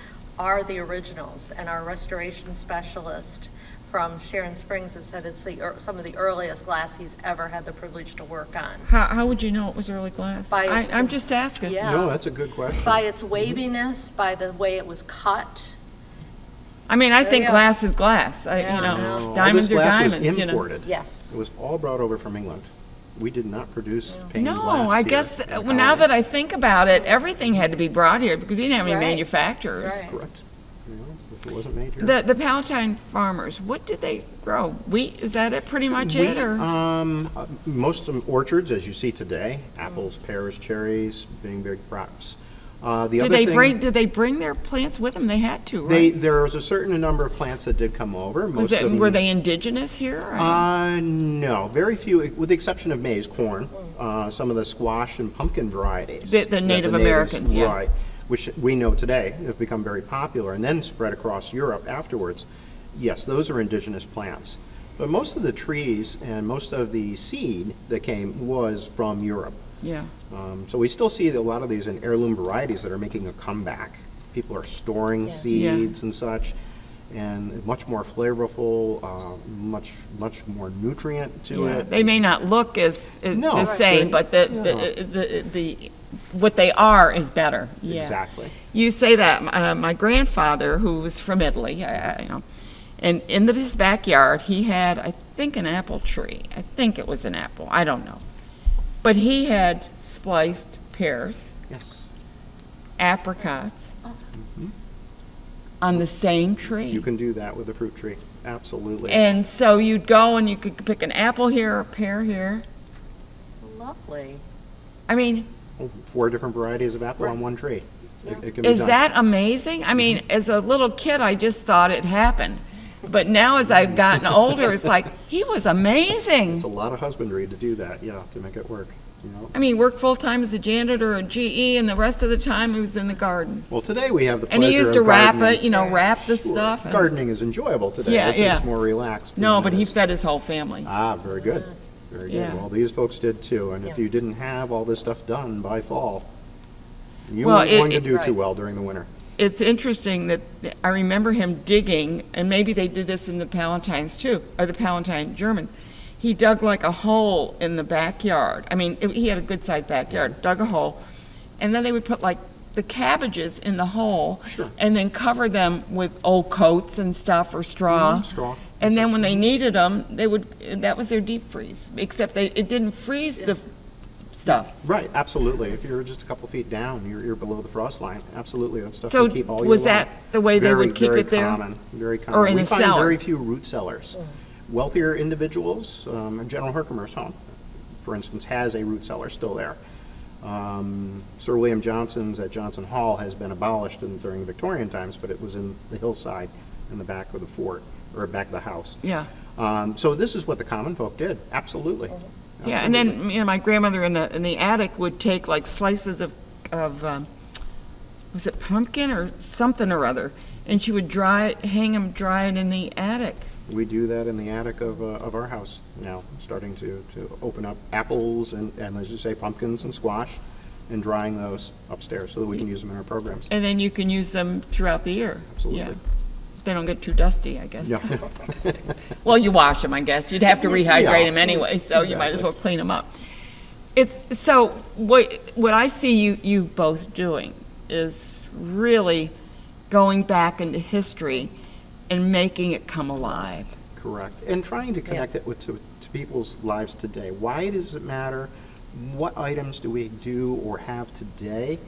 are the originals, and our restoration specialist from Sharon Springs has said it's some of the earliest glass he's ever had the privilege to work on. How would you know it was early glass? By its- I'm just asking. Yeah. No, that's a good question. By its waviness, by the way it was cut. I think you go. glass is glass. Yeah, no. All Diamonds this are glass was diamonds, imported. Yes. It was all brought over from England. We did not produce painted No, glass I here guess, in the now that colonies. I think about it, everything had to be brought here because we didn't have any Right. manufacturers. Right. Correct. If it wasn't made here. The Palatine farmers, what did they grow? Wheat, is that it, pretty much it, or? Most of them orchards, as you see today, apples, pears, cherries, being big crops. Did they bring their plants with them? They had to, right? There was a certain number of plants that did come over. Most of them, Were they indigenous here? No, very few, with the exception of maize, corn, some of the squash and pumpkin varieties. The that Native natives- Americans, yeah. Right, which we know today have become very popular and then spread across Europe afterwards. Yes, those are indigenous plants. But most of the trees and most of the seed that came was from Europe. Yeah. So we still see a lot of these in heirloom varieties that are making a comeback. People are storing seeds and such, and much more flavorful, much more nutrient to Yeah. it. They may not look as No. the same, but the what they are is better. Yeah. Exactly. You say that. My grandfather, who was from Italy, and in his backyard, he had, I think, an apple tree. I think it was an apple. I don't know. But he had spliced pears, Yes. apricots on the same tree. You can do that with a fruit tree. Absolutely. And so you'd go and you could pick an apple here, a pear here. Lovely. 4 different varieties of apple on one tree. It can be Is done. that amazing? As a little kid, I just thought it happened. But now as I've gotten older, it's like, he was amazing. It's a lot of husbandry to do that, to make it work. Worked full-time as a janitor or GE, and the rest of the time he was in the garden. Well, today we have the And pleasure he used of to wrap gardening. it, wrap the Sure. stuff. and- Gardening is enjoyable today. Yeah, It's yeah. more relaxed. No, than but it he is. fed his whole family. Ah, very good. Very good. Yeah. Well, these folks did too. And if you didn't have all this stuff done by fall, you Well, weren't going to do too Right. well during the winter. It's interesting that I remember him digging, and maybe they did this in the Palatines too, or the Palatine Germans. He dug like a hole in the backyard. He had a good-sized backyard, dug a hole, and then they would put like the cabbages in the hole, Sure. and then cover them with old coats and stuff or straw. Straw. And then when they needed them, that was their deep freeze, except it didn't freeze the stuff. Right, absolutely. If you're just a couple feet down, you're below the frost line. Absolutely, that stuff So can keep all year was long. that the way they would keep very it there? Common, very common. Or in we a find cellar? very few root cellars. Wealthier individuals, General Herkimer's home, for instance, has a root cellar still there. Sir William Johnson's at Johnson Hall has been abolished during the Victorian times, but it was in the hillside in the back of the fort, or back of the house. Yeah. So this is what the common folk did, absolutely. Yeah, and then, my grandmother in the attic would take like slices of was it pumpkin or something or other, and she would hang them dried in the attic. We do that in the attic of our house now, starting to open up apples and, as you say, pumpkins and squash, and drying those upstairs so that we can use them in our programs. And then you can use them throughout the year. Absolutely. Yeah. If they don't get too dusty, I guess. Yeah. Well, you wash them, I guess. You'd have to rehydrate Yeah, them anyway, so you might as exactly. well clean them up. So what I see you both doing is really going back into history and making it come alive. Correct. And trying to connect it to people's lives today. Why does it matter? What items do we do or have today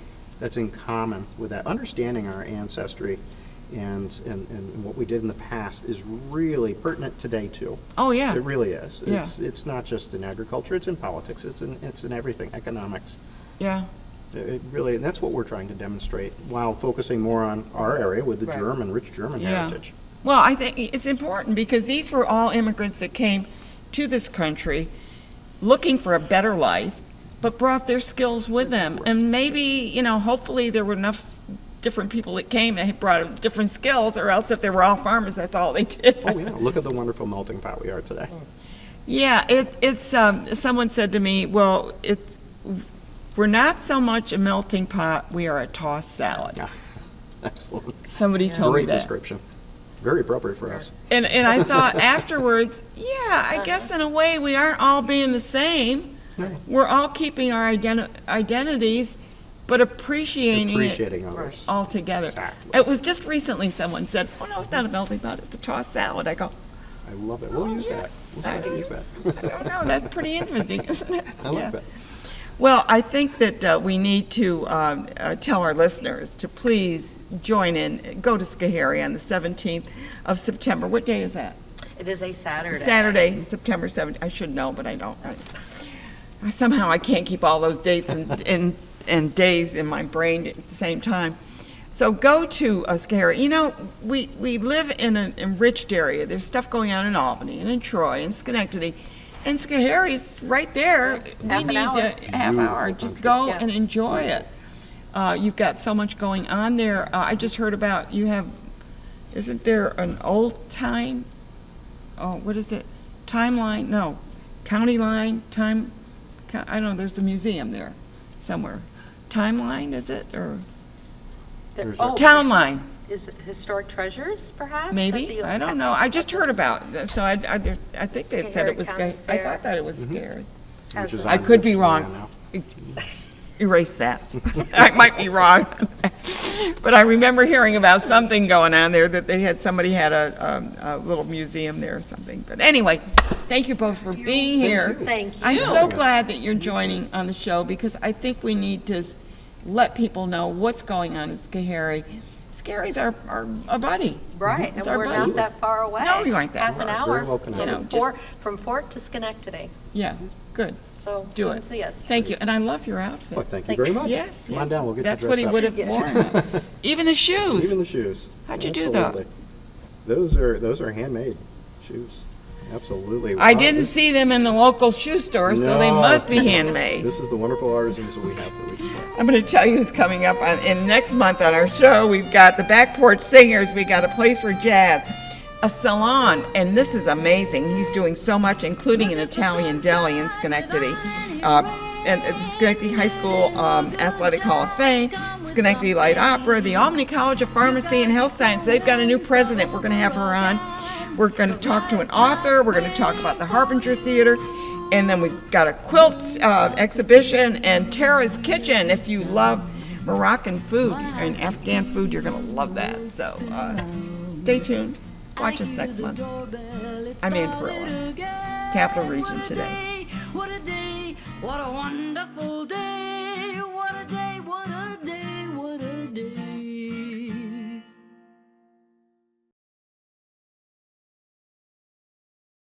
that's in common with that? Understanding our ancestry and what we did in the past is really pertinent today too. Oh, yeah. It really is. Yeah. It's not just in agriculture, it's in politics, it's in everything, economics. Yeah. It really, and that's what we're trying to demonstrate while focusing more on our area with the rich German Yeah. heritage. Well, I think it's important because these were all immigrants that came to this country looking for a better life, but brought their skills with them. And maybe, hopefully there were enough different people that came that brought different skills, or else if they were all farmers, that's all they did. Oh yeah, look at the wonderful melting pot we are today. Yeah, it's someone said to me, well, we're not so much a melting pot, we are a tossed salad. Yeah, excellent. Somebody told me Great that. description. Very appropriate for us. And I thought afterwards, yeah, I guess in a way we aren't all being the same. We're all keeping our identities, but appreciating it others. all together. Exactly. It was just recently someone said, oh no, it's not a melting pot, it's a tossed salad. I go, I love it. We'll use that. We'll use that. I don't know, that's pretty interesting, isn't it? I like that. Well, I think that we need to tell our listeners to please join in, go to Schoharie on the 17th of September. What day is that? It is a Saturday. Saturday, September 17th. I should know, but I don't. Somehow I can't keep all those dates and days in my brain at the same time. So go to Schoharie. We live in an enriched area. There's stuff going on in Albany and in Troy and Schenectady. And Schoharie's right there. Half an hour. Half hour. Just go and enjoy it. You've got so much going on there. I just heard about isn't there an old time? Oh, what is it? Timeline? No. County line? I don't know. There's a museum there somewhere. Timeline, is it? Or Town line? Is it historic treasures, perhaps? Maybe. I don't know. I just heard about it. So I think they said it was scary. I thought that it was scary. I could be wrong. Erase that. I might be wrong. But I remember hearing about something going on there, that somebody had a little museum there or something. But anyway, thank you both for being here. Thank you. I'm so glad that you're joining on the show, because I think we need to let people know what's going on in Schoharie. Schoharie's our buddy. Right, It's and our we're buddy. not that far away. No, you aren't that Half far. an Very hour. well connected. From Fort to Schenectady. Yeah, good. So Do come it. see us. Thank you, and I love your outfit. Well, thank you very much. Yes, Come on yes. down, we'll get That's you what he dressed would up. have worn. Even the shoes. Even the shoes. How'd you do that? Absolutely. Those are handmade shoes. Absolutely. I Wow, didn't this- see them in the local shoe store, so they No. must be handmade. This is the wonderful artisans that we have that we just love. I'm going to tell you who's coming up in next month on our show. We've got the Back Porch Singers. We got a place for jazz, a salon, and this is amazing. He's doing so much, including an Italian deli in Schenectady. And the Schenectady High School Athletic Hall of Fame, Schenectady Light Opera, the Albany College of Pharmacy and Health Science. They've got a new president. We're going to have her on. We're going to talk to an author. We're going to talk about the Harbinger Theater. And then we've got a quilt exhibition and Tara's Kitchen. If you love Moroccan food and Afghan food, you're going to love that. So stay tuned. Watch us next month. I'm Ann Perilla, Capital Region Today. What a day, what a wonderful day.